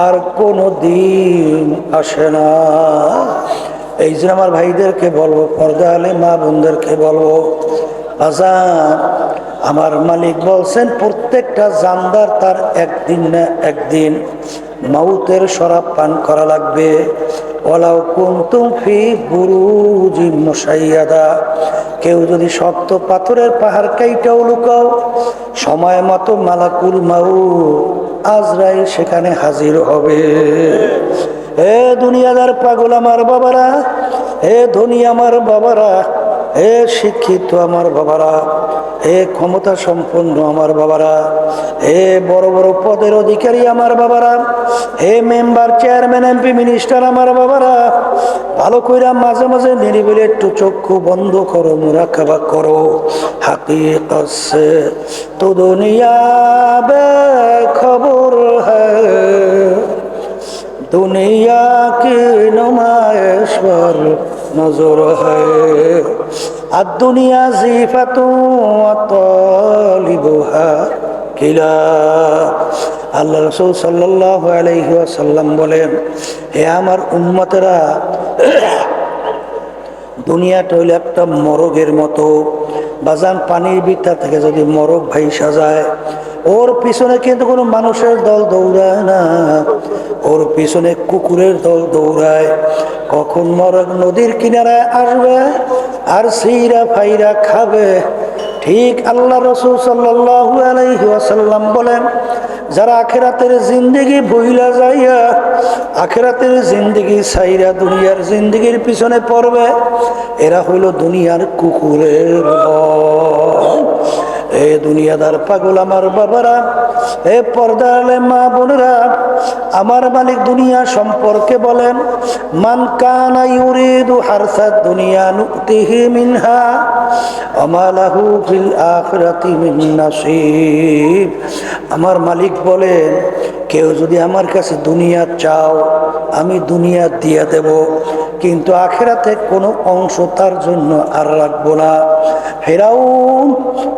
আর কোনো দিন আসে না। এই জন্য আমার ভাইদেরকে বলবো, পর্দালে মা বোনদেরকে বলবো, আজান আমার মালিক বলছেন প্রত্যেকটা জানদার তার একদিন না একদিন মাউতের শরাব পান করা লাগবে। ওয়ালাউ কুনতুম ফি বুরুজিন মুশাইয়াদা, কেউ যদি শক্ত পাথরের পাহাড় কাইটাও লুকাও, সময় মতো মালাকুল মাউত আজরাইল সেখানে হাজির হবে। হে দুনিয়াদার পাগল আমার বাবারা, হে ধনী আমার বাবারা, হে শিক্ষিত আমার বাবারা, হে ক্ষমতা সম্পন্ন আমার বাবারা, হে বড় বড় পদের অধিকারী আমার বাবারা, হে মেম্বার, চেয়ারম্যান, এমপি, মিনিস্টার আমার বাবারা, ভালো কইরা মাঝে মাঝে নিরিবিলি একটু চক্ষু বন্ধ করো, মুরাকাবা করো। হাকিকত সে তো দুনিয়া বে খবর হ্যায়, दुनिया की नुमाइश पर नजर है अद्दुनिया ज़ीफ़तुन व तालिबुहा किला। আল্লাহ রাসূল সাল্লাল্লাহু আলাইহি ওয়াসাল্লাম বলেন, হে আমার উম্মতেরা, দুনিয়াটা হইল একটা মরগের মতো। বাজান পানির ভিতর থেকে যদি মরগ ভাইসা যায়, ওর পিছনে কিন্তু কোনো মানুষের দল দৌড়ায় না, ওর পিছনে কুকুরের দল দৌড়ায়। কখন মরগ নদীর কিনারায় আসবে আর সিরা ফাইরা খাবে। ঠিক আল্লাহ রাসূল সাল্লাল্লাহু আলাইহি ওয়াসাল্লাম বলেন, যারা আখিরাতের জিন্দেগি ভুইলা যাইয়া আখিরাতের জিন্দেগি ছাইরা দুনিয়ার জিন্দেগির পিছনে পড়বে, এরা হইল দুনিয়ার কুকুরের দল। এ দুনিয়াদার পাগল আমার বাবারা, এ পর্দালে মা বোনেরা, আমার মালিক দুনিয়া সম্পর্কে বলেন, মান কানা ইউরিদু হারসাদ দুনিয়া নুতিহি মিনহা ওয়া মা লাহু ফিল আখিরাতি মিন নাসিব। আমার মালিক বলেন, কেউ যদি আমার কাছে দুনিয়া চাও, আমি দুনিয়া দিয়ে দেব, কিন্তু আখিরাতে কোনো অংশ তার জন্য আর রাখবো না। ফিরাউন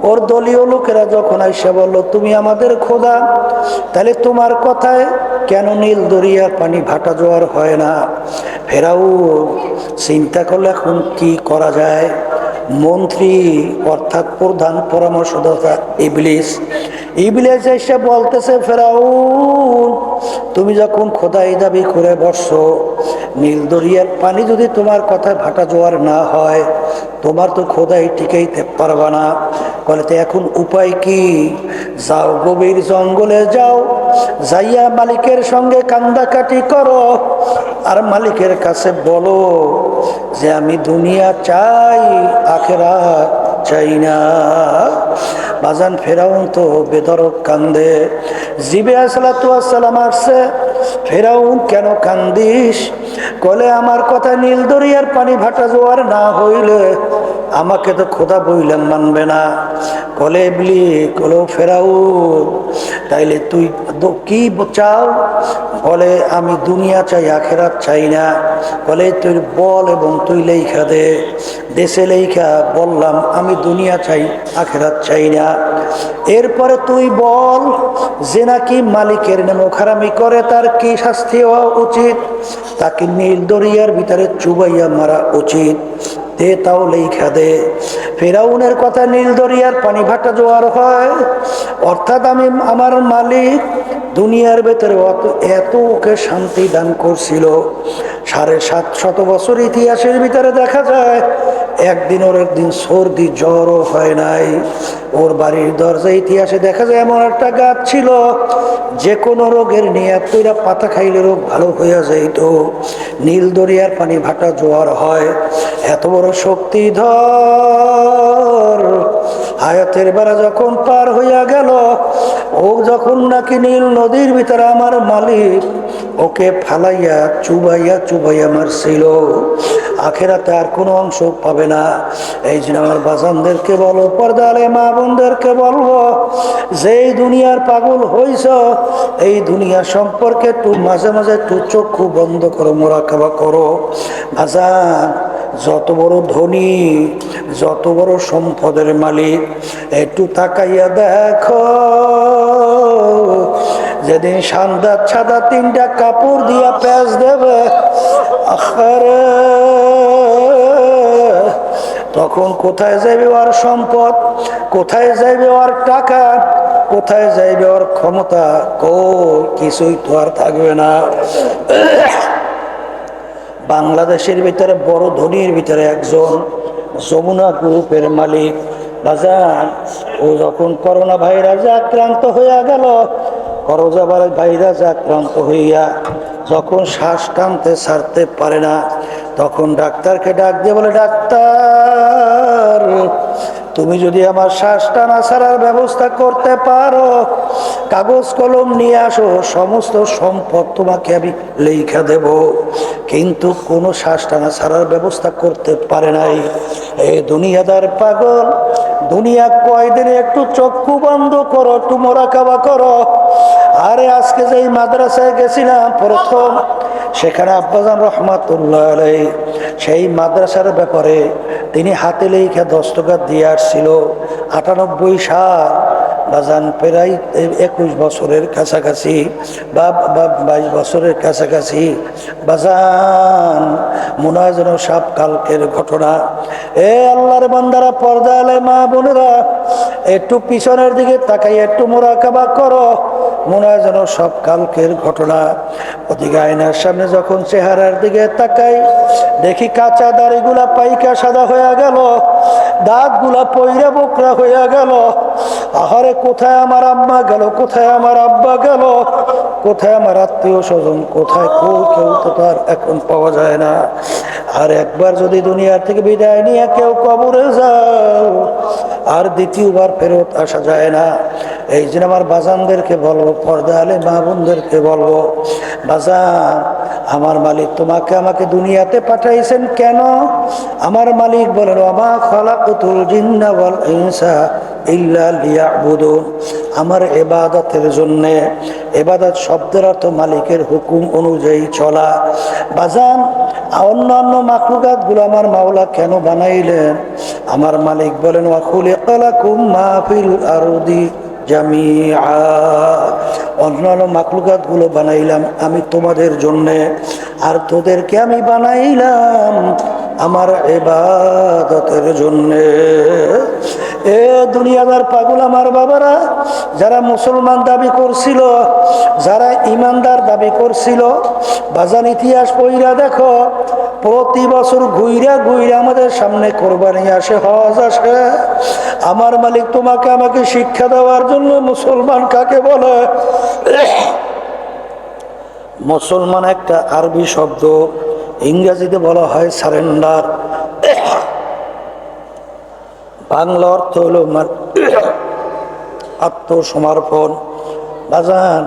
ওর দলীয় লোকেরা যখন আইসা বলল, তুমি আমাদের খোদা, তাহলে তোমার কথায় কেন নীল দরিয়ার পানি ভাটা জোয়ার হয় না? ফিরাউন চিন্তা করলে এখন কি করা যায়। মন্ত্রী অর্থাৎ প্রধান পরামর্শদাতা ইবলিস এসে বলতেছে, ফেরাউন তুমি যখন খোদাই দাবি করে বসছো, নীল দরিয়ার পানি যদি তোমার কথায় ভাটা জোয়ার না হয়, তোমার তো খোদাই টিকাইতে পারবা না। বলে তো এখন উপায় কি? যাও গভীর জঙ্গলে যাও, যাইয়া মালিকের সঙ্গে কান্দাকাটি করো, আর মালিকের কাছে বলো যে আমি দুনিয়া চাই, আখিরাত চাই না। বাজান ফেরাউন তো বেদরক কান্দে। জিবে আলাইহিস সালাম আসছে, ফেরাউন কেন কান্দিস? কলে আমার কথা নীল দরিয়ার পানি ভাটা জোয়ার না হইলে আমাকে তো খোদা বইলাম মানবে না। কলে ইবলি কলো ফেরাউন তাইলে তুই কি চাও? বলে আমি দুনিয়া চাই, আখিরাত চাই না। বলে তুই বল এবং তুই লেখা দে। দেশে লেখা বললাম আমি দুনিয়া চাই, আখিরাত চাই না। এরপরে তুই বল যে নাকি মালিকের নেমখারামি করে তার কি শাস্তি হওয়া উচিত? তাকে নীল দরিয়ার ভিতরে চুবাইয়া মারা উচিত। দে তাও লেখা দে। ফেরাউনের কথা নীল দরিয়ার পানি ভাটা জোয়ার হয়, অর্থাৎ আমি আমার মালিক দুনিয়ার ভেতরে এত ওকে শান্তি দান করছিল। 750 বছর ইতিহাসের ভিতরে দেখা যায় একদিন ওর একদিন সর্দি জ্বরও হয় নাই। ওর বাড়ির দরজা ইতিহাসে দেখা যায় এমন একটা গাছ ছিল, যে কোনো রোগের নিয়াত কইরা পাতা খাইলে রোগ ভালো হইয়া যাইত। নীল দরিয়ার পানি ভাটা জোয়ার হয়। এত বড় শক্তিধর হায়াতের বেলা যখন পার হইয়া গেল, ও যখন নাকি নীল নদীর ভিতরে আমার মালিক ওকে ফালাইয়া চুবাইয়া মারছিল, আখেরাতে আর কোনো অংশ পাবে না। এই জন্য আমার বাজানদেরকে বলো, পর্দালে মা বোনদেরকে বলবো, যে এই দুনিয়ার পাগল হইছ, এই দুনিয়া সম্পর্কে একটু মাঝে মাঝে একটু চক্ষু বন্ধ করো, মোরাকাবা করো। বাজান যত বড় ধনী, যত বড় সম্পদের মালিক, একটু তাকাইয়া দেখো, যেদিন সাদা 3টা কাপড় দিয়া প্যাঁচ দেবে, আখারে তখন কোথায় যাইবে ওর সম্পদ, কোথায় যাইবে ওর টাকা, কোথায় যাইবে ওর ক্ষমতা? কিছুই তো আর থাকবে না। বাংলাদেশের ভিতরে বড় ধনীর ভিতরে একজন যমুনা গ্রুপের মালিক। বাজার ও যখন করোনা ভাইরাসে আক্রান্ত হইয়া গেল, করোনা ভাইরাসে আক্রান্ত হইয়া যখন শ্বাস টানতে ছাড়তে পারে না, তখন ডাক্তারকে ডাক দিয়ে বলে, ডাক্তার তুমি যদি আমার শ্বাস টানা ছাড়ার ব্যবস্থা করতে পারো, কাগজ কলম নিয়ে আসো, সমস্ত সম্পদ তোমাকে আমি লেখা দেব। কিন্তু কোনো শ্বাস টানা ছাড়ার ব্যবস্থা করতে পারে নাই। এই দুনিয়াদার পাগল, দুনিয়া কয়দিনে একটু চক্ষু বন্ধ করো, একটু মোরাকাবা করো। আরে আজকে যে মাদ্রাসায় গেছিলাম প্রথম, সেখানে আব্বাজান রহমাতুল্লাহ আলাই সেই মাদ্রাসার ব্যাপারে তিনি হাতে লেখা দস্তখত দিয়ে আসছিল। 98 সাল, বাজান প্রায় 21 বছরের কাছাকাছি বা 22 বছরের কাছাকাছি বাজান, মনে হয় যেন সব কালকের ঘটনা। এ আল্লাহর বান্দারা, পর্দা আলে মা বোনেরা, একটু পিছনের দিকে তাকাই, একটু মোরাকাবা করো, মনে হয় যেন সব কালকের ঘটনা। ওদিকে আয়নার সামনে যখন চেহারার দিকে তাকাই, দেখি কাঁচা দাড়িগুলা পাইকা সাদা হয়ে গেল, দাঁতগুলা পইরা বোকরা হয়ে গেল। আহারে, কোথায় আমার আম্মা গেল, কোথায় আমার আব্বা গেল, কোথায় আমার আত্মীয় স্বজন, কোথায় কেউ তো তার এখন পাওয়া যায় না। আর একবার যদি দুনিয়ার থেকে বিদায় নিয়ে কেউ কবরে যাও, আর দ্বিতীয়বার ফেরত আসা যায় না। এই জন্য আমার বাজানদেরকে বলবো, পর্দা আলে মা বোনদেরকে বলবো, বাজান, আমার মালিক তোমাকে আমাকে দুনিয়াতে পাঠাইছেন কেন? আমার মালিক বলেন, ওয়া খালাকতুল জিন্না ওয়াল ইনসা ইল্লা লিয়াবুদুন, আমার ইবাদতের জন্য। ইবাদত শব্দের অর্থ মালিকের হুকুম অনুযায়ী চলা। বাজান, অন্যান্য মাখলুকাতগুলো আমার মাওলা কেন বানাইলেন? আমার মালিক বলেন, ওয়া খুলিকা লাকুম মা ফিল আরদি জামিআ, অন্যান্য মাখলুকাতগুলো বানাইলাম আমি তোমাদের জন্যে, আর তোদেরকে আমি বানাইলাম আমার ইবাদতের জন্যে। এ দুনিয়াদার পাগল আমার বাবারা, যারা মুসলমান দাবি করছিল, যারা ইমানদার দাবি করছিল, বাজান ইতিহাস পড়িয়া দেখো, প্রতি বছর ঘুইরা ঘুইরা আমাদের সামনে কোরবানি আসে, হজ আসে। আমার মালিক তোমাকে আমাকে শিক্ষা দেওয়ার জন্য মুসলমান কাকে বলে? মুসলমান একটা আরবি শব্দ, ইংরেজিতে বলা হয় সারেন্ডার। বাংলা অর্থ হলো আত্মসমর্পণ। বাজান,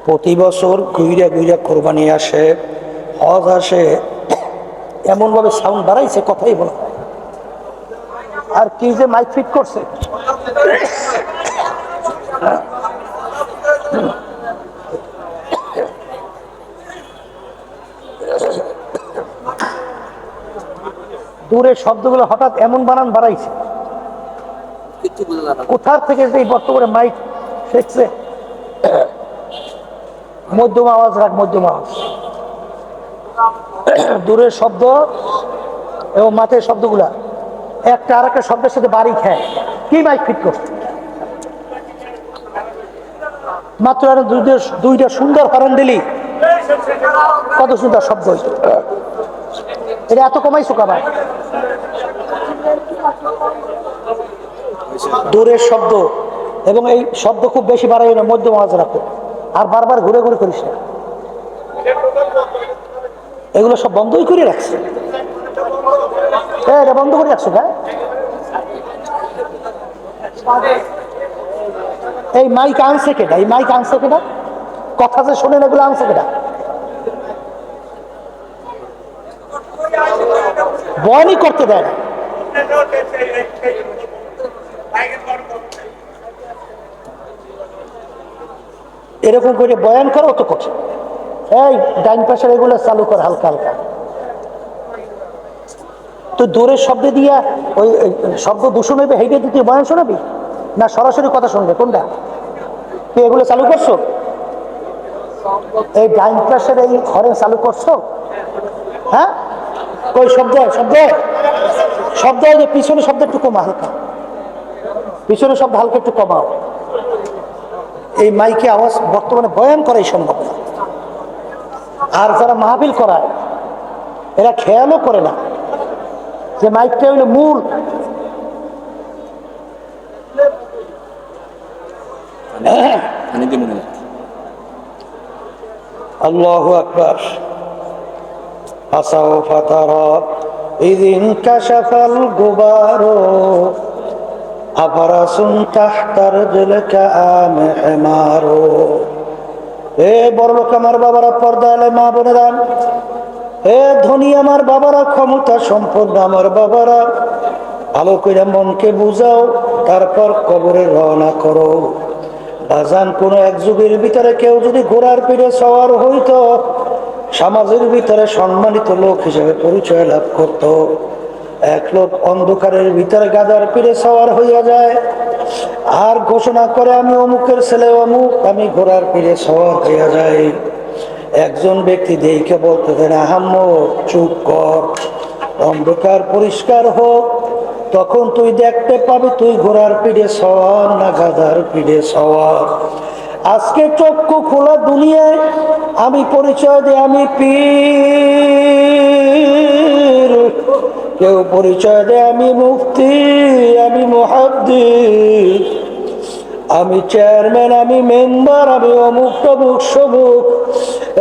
প্রতি বছর ঘুইরা ঘুইরা কোরবানি আসে, হজ আসে, এমনভাবে সাউন্ড বাড়াইছে, কথাই বলা। আর কি যে মাইক ফিট করছে, দূরের শব্দগুলো হঠাৎ এমন বানান বাড়াইছে, কোথার থেকে যে বর্তমানে মাইক শিখছে। মধ্যম আওয়াজ রাখ, মধ্যম আওয়াজ। দূরের শব্দ এবং মাঠের শব্দগুলা একটা আর একটা শব্দের সাথে বাড়ি খায়। কি মাইক ফিট করছে? মাত্র আর দুইটা সুন্দর হরণ দিলি, কত সুন্দর শব্দ হইতো। এটা এত কমাইছো কাবার? দূরের শব্দ এবং এই শব্দ খুব বেশি বাড়াই না, মধ্যম আওয়াজ রাখো, আর বারবার ঘুরে ঘুরে করিস না। এগুলো সব বন্ধই করে রাখছে, এটা বন্ধ করে রাখছো না? এই মাইক আনছে কেটা? এই মাইক আনছে কেটা? কথা যে শোনেন এগুলো আনছে কেটা? বয়ানই করতে দেয় না। এরকম করে বয়ান করো তো কঠিন। এই ডাইন পাশের এগুলো চালু কর হালকা হালকা। তো দূরের শব্দ দিয়া ওই শব্দ দূষণ হইবে, হেঁটে দিতে বয়ান শোনাবি না সরাসরি কথা শুনবে? কোনটা? তুই এগুলো চালু করছো? এই ডাইন পাশের এই হরেন চালু করছো? হ্যাঁ, ওই শব্দ শব্দ শব্দ যে পিছনে শব্দ একটু কমা, হালকা পিছনে শব্দ হালকা একটু কমাও। এই মাইকে আওয়াজ বর্তমানে বয়ান করাই সম্ভব না। আর যারা মাহফিল করায় এরা খেয়ালও করে না যে মাইকটা হইলো মূল। আল্লাহু আকবার। ফাসাউফা তারা ইযিন কাশাফাল গুবারু আফরাসুন তাহতার জিলকা আমহিমারু। এ বড়লোক আমার বাবারা, পর্দা আলে মা বোনেরা, এ ধনী আমার বাবারা, ক্ষমতা সম্পন্ন আমার বাবারা, ভালো করে মনকে বুঝাও, তারপর কবরে রওনা করো। বাজান কোন এক যুগের ভিতরে কেউ যদি ঘোড়ার পিঠে সওয়ার হইতো, সমাজের ভিতরে সম্মানিত লোক হিসেবে পরিচয় লাভ করত। এক লোক অন্ধকারের ভিতরে গাধার পিঠে সওয়ার হইয়া যায় আর ঘোষণা করে, আমি অমুকের ছেলে অমুক, আমি ঘোড়ার পিঠে সওয়ার হইয়া যাই। একজন ব্যক্তি দেখে বলতে দেন, আহাম্মক চুপ কর, অন্ধকার পরিষ্কার হোক, তখন তুই দেখতে পাবি তুই ঘোড়ার পিঠে সওয়ার না গাধার পিঠে সওয়ার। আজকে চক্ষু খোলা দুনিয়ায় আমি পরিচয় দিই আমি পীর, কেউ পরিচয় দেয় আমি মুফতি, আমি মুহাদ্দিস, আমি চেয়ারম্যান, আমি মেম্বার, আমি অমুক তমুক সমুক।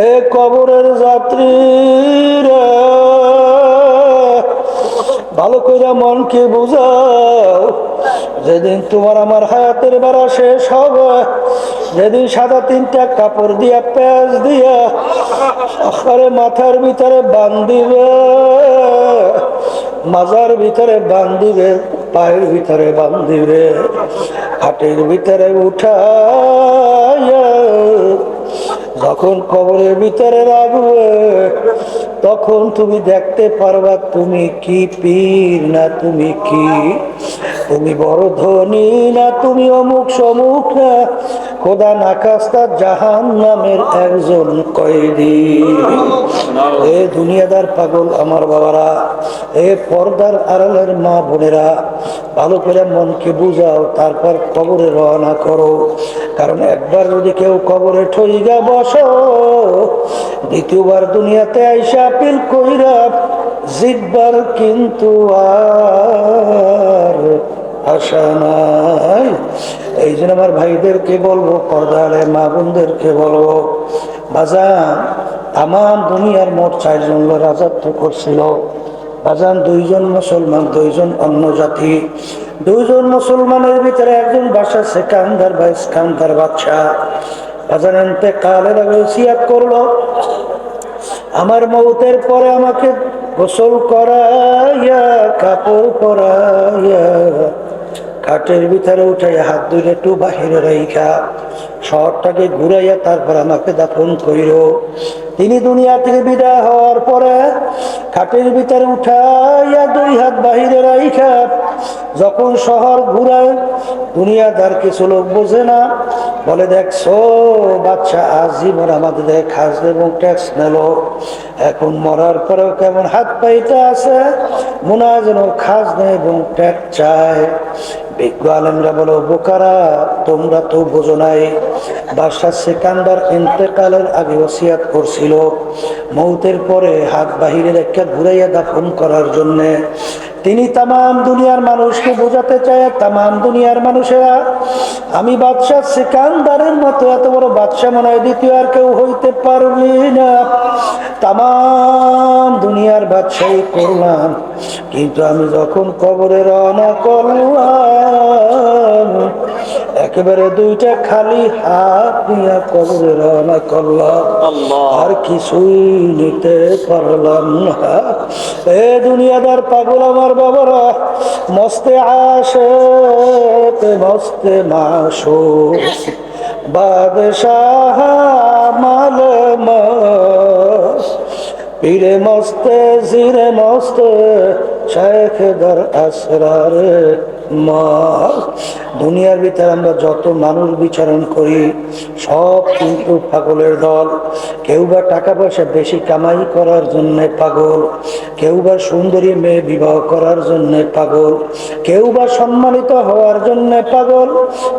এ কবরের যাত্রীরা ভালো করে মনকে বুঝাও, যেদিন তোমার আমার হায়াতের বেড়া শেষ হবে, যেদিন সাদা তিনটা কাপড় দিয়া প্যাঁচ দিয়া আরে মাথার ভিতরে বান্ধিবে, মাজার ভিতরে বান্ধিবে, পায়ের ভিতরে বান্ধিবে, হাটের ভিতরে উঠাইয়া যখন কবরের ভিতরে রাখবে, তখন তুমি দেখতে পারবা তুমি কি পীর না তুমি কি, তুমি বড় ধনী না তুমি অমুক সমুক না খোদা নাকাস্তা জাহান নামের একজন কয়েদি। এ দুনিয়াদার পাগল আমার বাবারা, এ পর্দার আড়ালের মা বোনেরা, ভালো করে মনকে বুঝাও, তারপর কবরে রওনা করো। কারণ একবার যদি কেউ কবরে ঠইগা বসো, দ্বিতীয়বার দুনিয়াতে আইসা আপিল কইরা জিতবার কিন্তু আর আশা নাই। এই জন্য আমার ভাইদেরকে বলবো, পর্দারে মা বোনদেরকে বলবো, বাজান তাম দুনিয়ার মোট 4 জন রাজত্ব করছিল। বাজান 2 জন মুসলমান, 2 জন অন্য জাতি। 2 জন মুসলমানের ভিতরে একজন বাদশা সেকান্দার বা ইস্কান্দার বাদশা। বাজান ইন্তেকালের আগে ওসিয়াত করলো, আমার মৌতের পরে আমাকে গোসল করাইয়া কাপড় পরাইয়া কাঠের ভিতরে উঠাইয়া হাত দুইটা একটু বাহিরে রাইখা শহরটাকে ঘুরাইয়া তারপর আমাকে দাফন করিল। তিনি দুনিয়া থেকে বিদায় হওয়ার পরে খাটের ভিতরে উঠাইয়া 2 হাত বাহিরে রাইখা যখন শহর ঘুরায়, দুনিয়াদার কিছু লোক বোঝে না, বলে দেখছো বাচ্চা আজীবন আমাদের খাস এবং ট্যাক্স নিল, এখন মরার পরেও কেমন হাত পাইতে আছে, মনে হয় যেন খাস নেই এবং ট্যাক্স চায়। বিজ্ঞ আলেমরা বলো, বোকারা তোমরা তো বোঝো নাই, বাদশা সেকান্দার ইন্তেকালের আগে ওসিয়াত করছিল মৌতের পরে হাত বাহিরে রেখে ঘুরাইয়া দাফন করার জন্য। তিনি তামাম দুনিয়ার মানুষকে বোঝাতে চায়, তামাম দুনিয়ার মানুষেরা আমি বাদশা সেকান্দারের মতো এত বড় বাদশা মনে হয় দ্বিতীয় আর কেউ হইতে পারবি না, তামাম দুনিয়ার বাদশাহী করলাম, কিন্তু আমি যখন কবরে রওনা করলাম একেবারে 2টা খালি হাত নিয়ে কবরে রওনা করলাম, আর কিছুই নিতে পারলাম না। এ দুনিয়াদার পাগল আমার বাবারা, মস্তে আসে মস্তে মাসো বাদশাহ মাল পীরে মস্তে জিরে মস্তে শেখ দর আসরার মা। দুনিয়ার ভিতরে আমরা যত মানুষ বিচরণ করি সব কিন্তু পাগলের দল। কেউ বা টাকা পয়সা বেশি কামাই করার জন্য পাগল, কেউ বা সুন্দরী মেয়ে বিবাহ করার জন্য পাগল, কেউ বা সম্মানিত হওয়ার জন্য পাগল,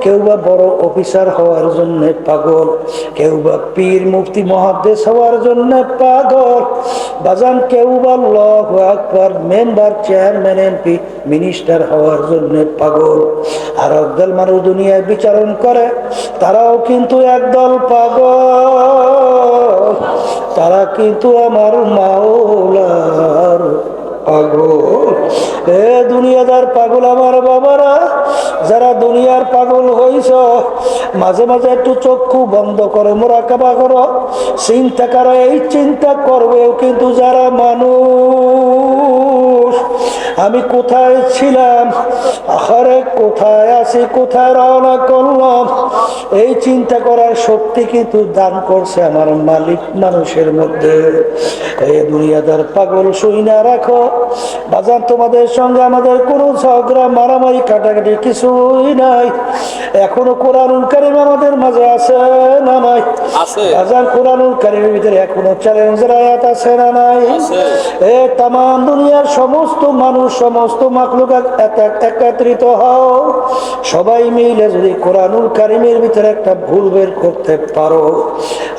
কেউ বা বড় অফিসার হওয়ার জন্য পাগল, কেউ বা পীর মুফতি মুহাদ্দিস হওয়ার জন্য পাগল। বাজান কেউ বা আল্লাহু আকবার মেম্বার চেয়ারম্যান এমপি মিনিস্টার হওয়ার জন্য পাগল। আর একদল মানুষ দুনিয়ায় বিচারণ করে, তারাও কিন্তু একদল পাগল, তারা কিন্তু আমার মাওলার পাগল। এ দুনিয়াদার পাগল আমার বাবারা, যারা দুনিয়ার পাগল হইছ, মাঝে মাঝে একটু চক্ষু বন্ধ করে মুরাকাবা করো, চিন্তা করো। এই চিন্তা করবেও কিন্তু যারা মানুষ আমি কোথায় ছিলাম, আরে কোথায় আছি, কোথায় রওনা করলাম, এই চিন্তা করার শক্তি কিন্তু দান করছে আমার মালিক মানুষের মধ্যে। এই দুনিয়াদার পাগল শুই না রাখো বাজার, তোমাদের সঙ্গে আমাদের কোনো ঝগড়া মারামারি কাটাকাটি কিছুই নাই। এখনো কোরআনুল কারীম আমাদের মাঝে আছে না নাই? বাজার কোরআনুল কারীমের ভিতরে এখনো চ্যালেঞ্জের আয়াত আছে না নাই? এ তামাম দুনিয়ার সমস্ত মানুষ, সমস্ত মাখলুক একত্রিত হও, সবাই মিলে যদি কোরআনুল কারীমের ভিতরে একটা ভুল বের করতে পারো,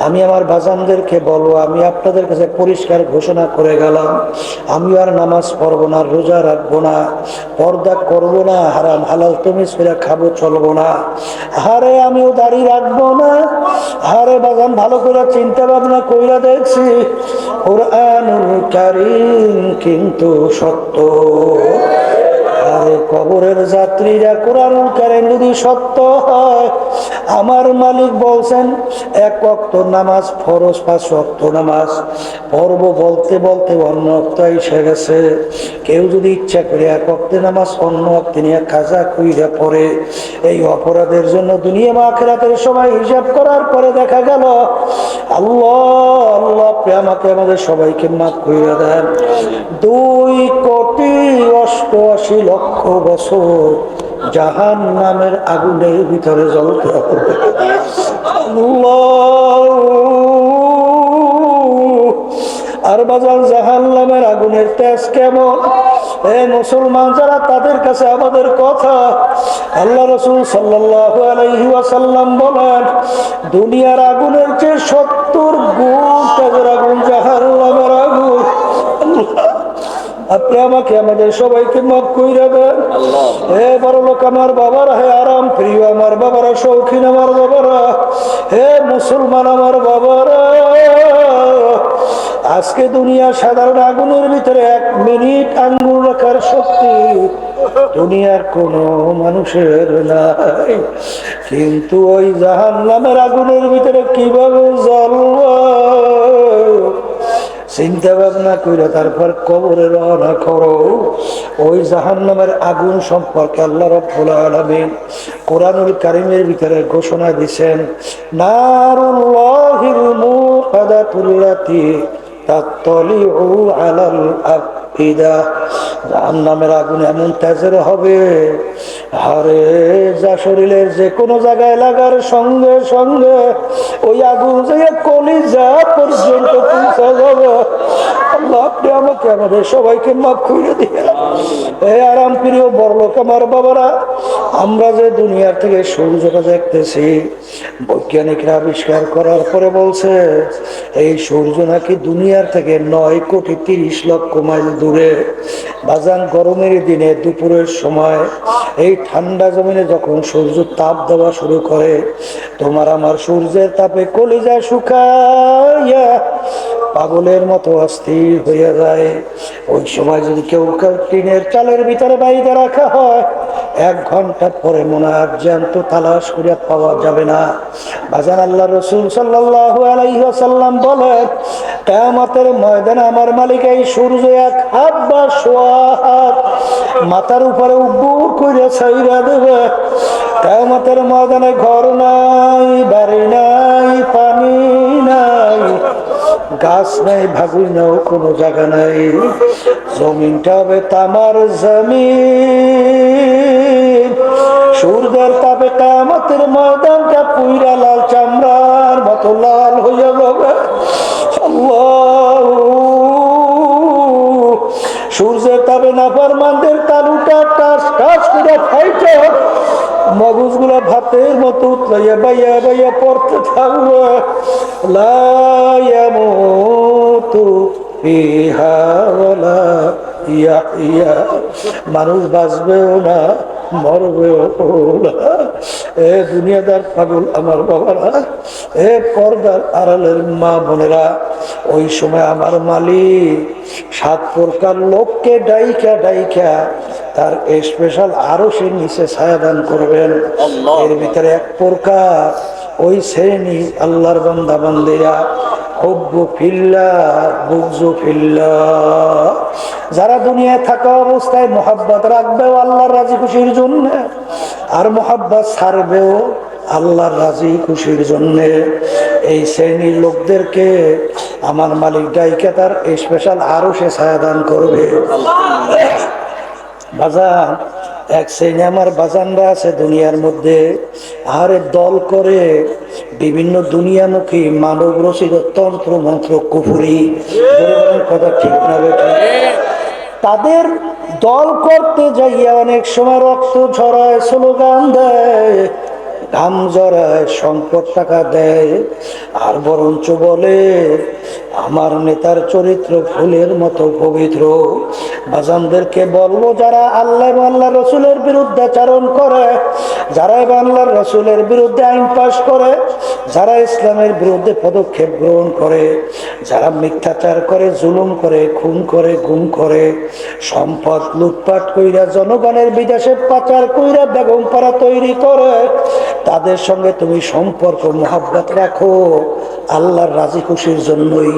আমি আমার বাজানদেরকে বলবো, আমি আপনাদের কাছে পরিষ্কার ঘোষণা করে গেলাম, আমি আর নামাজ পড়বো না, রোজা রাখবো না, পর্দা করবো না, হারাম হালাল তুমি সেরা খাবো চলবো না, হারে আমিও দাড়ি রাখবো না। হারে বাজান ভালো করে চিন্তা ভাবনা কইরা দেখছি, কোরআনুল কারীম কিন্তু সত্য। আরে কবরের যাত্রীরা কোরআনুল কারীম যদি সত্য হয়, আমার মালিক বলছেন এক ওয়াক্ত নামাজ ফরজ, 5 ওয়াক্ত নামাজ পড়ব বলতে বলতে অন্য ওয়াক্ত এসে গেছে। কেউ যদি ইচ্ছা করে এক ওয়াক্তে নামাজ অন্য ওয়াক্তে নিয়ে কাজা কইরা পড়ে, এই অপরাধের জন্য দুনিয়া বা আখিরাতের সময় হিসাব করার পরে দেখা গেল আল্লাহ আল্লাহ আমাকে আমাদের সবাইকে মাফ কইরা দেন। 2,88,00,000 বছর জাহান নামের আগুনের ভিতরে জ্বলতে হবে। আর বাজার জাহান নামের আগুনের তেজ কেমন, এ মুসলমান যারা, তাদের কাছে আমাদের কথা, আল্লাহ রাসূল সাল্লাল্লাহু আলাইহি ওয়াসাল্লাম বলেন, দুনিয়ার আগুনের চেয়ে 70 গুণ তেজের আগুন জাহান নামের আগুন। আপনি আমাকে আমাদের সবাইকে মাফ কইরা দেন। হে বড় লোক আমার বাবারা, হে আরাম প্রিয় আমার বাবারা, শৌখিন আমার বাবারা, হে মুসলমান আমার বাবারা, আজকে দুনিয়া সাধারণ আগুনের ভিতরে 1 মিনিট আঙ্গুল রাখার শক্তি দুনিয়ার কোন মানুষের নাই। কিন্তু ওই জাহান্নামের আগুনের ভিতরে কিভাবে জ্বলবো চিন্তা ভাবনা করে তারপর কবরে রওনা করো। ওই জাহান্নামের আগুন সম্পর্কে আল্লাহ রাব্বুল আলামিন কোরআনুল কারীমের ভিতরে ঘোষণা দিয়েছেন, নারুল্লাহিল মুকাদাতুল্লাতী তাত্তালিউ আলাল আফইদা। জাহান্নামের আগুন এমন তেজের হবে, আরে যা শরীরের যে কোনো জায়গায় লাগার সঙ্গে সঙ্গে ওই আগুন যে কলিজা পর্যন্ত পৌঁছে যাবে। আল্লাহ আপনি আমাকে আমাদের সবাইকে মাফ করে দিয়ে। এই আরাম প্রিয় বড়লোক আমার বাবারা, আমরা যে দুনিয়ার থেকে সূর্যটা দেখতেছি, বৈজ্ঞানিকরা আবিষ্কার করার পরে বলছে এই সূর্য নাকি দুনিয়ার থেকে 9,30,00,000 মাইল দূরে। বাজান গরমের দিনে দুপুরের সময় এই ঠান্ডা জমিনে যখন সূর্য তাপ দেওয়া শুরু করে, তোমার আমার সূর্যের তাপে কলিজা শুকাইয়া পাগলের মতো অস্থির হয়ে যায়। ওই সময় যদি কেউ টিনের চালের ভিতরে বাইরে রাখা হয়, 1 ঘন্টা পরে মনে হয় জ্যান্ত তালাশ করে পাওয়া যাবে না। বাজান আল্লাহ রাসূল সাল্লাল্লাহু আলাইহি ওয়াসাল্লাম বলেন, কিয়ামতের ময়দানে আমার মালিক এই সূর্য 1 হাত বা সোয়া হাত মাথার উপরে উব্বুর করে ছাইরা দেবে। কিয়ামতের ময়দানে ঘর নাই, বাড়ি নাই, পানি নাই, গাছ নাই, ভাগুই নাও কোনো জায়গা নাই। জমিনটা হবে তামার জমিন। সূর্যের তাপে কিয়ামতের ময়দানটা পুইরা লাল চামড়ার মতো লাল হয়ে যাবে। সূর্যের তাপে নাফরমানদের তালুটা টাস টাস করে ফাইটে মগজগুলো ভাতের মতো উতলাইয়া বাইয়া বাইয়া পড়তে থাকবে। লা ইয়ামুতু ফিহা ওয়ালা ইয়াহইয়া, মানুষ বাঁচবেও না মরবেও না। এ দুনিয়াদার পাগল আমার বাবারা, এ পর্দার আড়ালের মা বোনেরা, ওই সময় আমার মালিক 7 প্রকার লোককে ডাইকা ডাইকা তার স্পেশাল আরশের নিচে ছায়াদান করবেন। এর ভিতরে 1 প্রকার ওই শ্রেণী আল্লাহর বান্দা বান্দিরা হুব্বু ফিল্লাহ বুগযু ফিল্লাহ। যারা দুনিয়ায় থাকা অবস্থায় মোহাব্বত রাখবেও আল্লাহর রাজি খুশির জন্য, আর মোহাব্বত ছাড়বেও আল্লাহর রাজি খুশির জন্য, এই শ্রেণীর লোকদেরকে আমার মালিক ডাইকে তার স্পেশাল আরো সে ছায়া দান করবে। বাজান, এক শ্রেণী আমার বাজানরা আছে দুনিয়ার মধ্যে, আর দল করে বিভিন্ন দুনিয়ামুখী মানব রচিত তন্ত্র মন্ত্র কুফুরি, কথা ঠিক না বেঠিক? তাদের দল করতে যাইয়া অনেক সময় রক্ত ঝরায়, স্লোগান দেয়, ঘাম জড়ায়, সম্পদ টাকা দেয়, আর বরঞ্চ বলে আমার নেতার চরিত্র ফুলের মতো পবিত্র। বাজানদেরকে বলবো, যারা আল্লাহ আল্লাহ রসুলের বিরুদ্ধে আচরণ করে, যারা আল্লাহর রসুলের বিরুদ্ধে আইন পাশ করে, যারা ইসলামের বিরুদ্ধে পদক্ষেপ গ্রহণ করে, যারা মিথ্যাচার করে, জুলুম করে, খুন করে, গুম করে, সম্পদ লুটপাট কইরা জনগণের বিদেশে পাচার কইরা বেগম পাড়া তৈরি করে, তাদের সঙ্গে তুমি সম্পর্ক মহব্বত রাখো আল্লাহর রাজি খুশির জন্যই।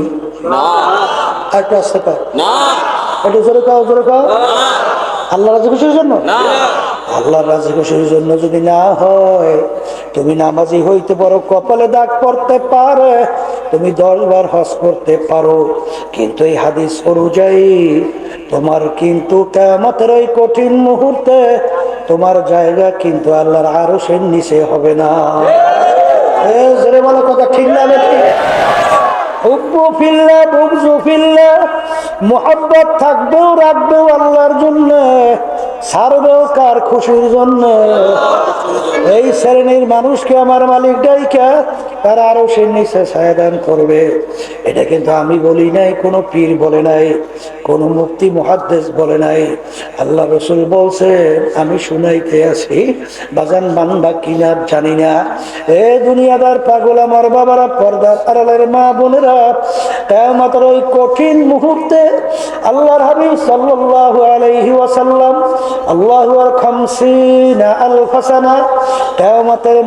আল্লাহ রাজি খুশির জন্য, আল্লাহর রাজি খুশির জন্য যদি না হয়, তুমি নামাজি হইতে পারো, কপালে দাগ পড়তে পারে, তুমি 10 বার হজ করতে পারো, কিন্তু এই হাদিস অনুযায়ী তোমার কিন্তু কিয়ামতের ওই কঠিন মুহূর্তে তোমার জায়গা কিন্তু আল্লাহর আরশের নিচে হবে না। জোরে বলো, কথা ঠিক না ঠিক? হুব্বু ফিল্লাহ বুগযু ফিল্লাহ, মুহাব্বত থাকবেও রাখবেও আল্লাহর জন্য, ছাড়বেও কার খুশির জন্য। এই শ্রেণীর মানুষকে আমার মালিক ডাইকা তারা আরো সে নিচে ছায়া দান করবে। এটা কিন্তু আমি বলি নাই, কোন পীর বলে নাই, কোন মুফতি মুহাদ্দিস বলে নাই, আল্লাহ রসুল বলছে, আমি শুনাইতে আছি। বাজান মানবা কিনা জানি না। এ দুনিয়াদার পাগল আমার বাবারা, পর্দার আড়ালের মা বোনেরা, কিয়ামতের ওই কঠিন মুহূর্তে আল্লাহর হাবিব সাল্লাল্লাহু আলাইহি ওয়াসাল্লাম, আল্লাহু আর 50 আলফ সানা, কিয়ামতের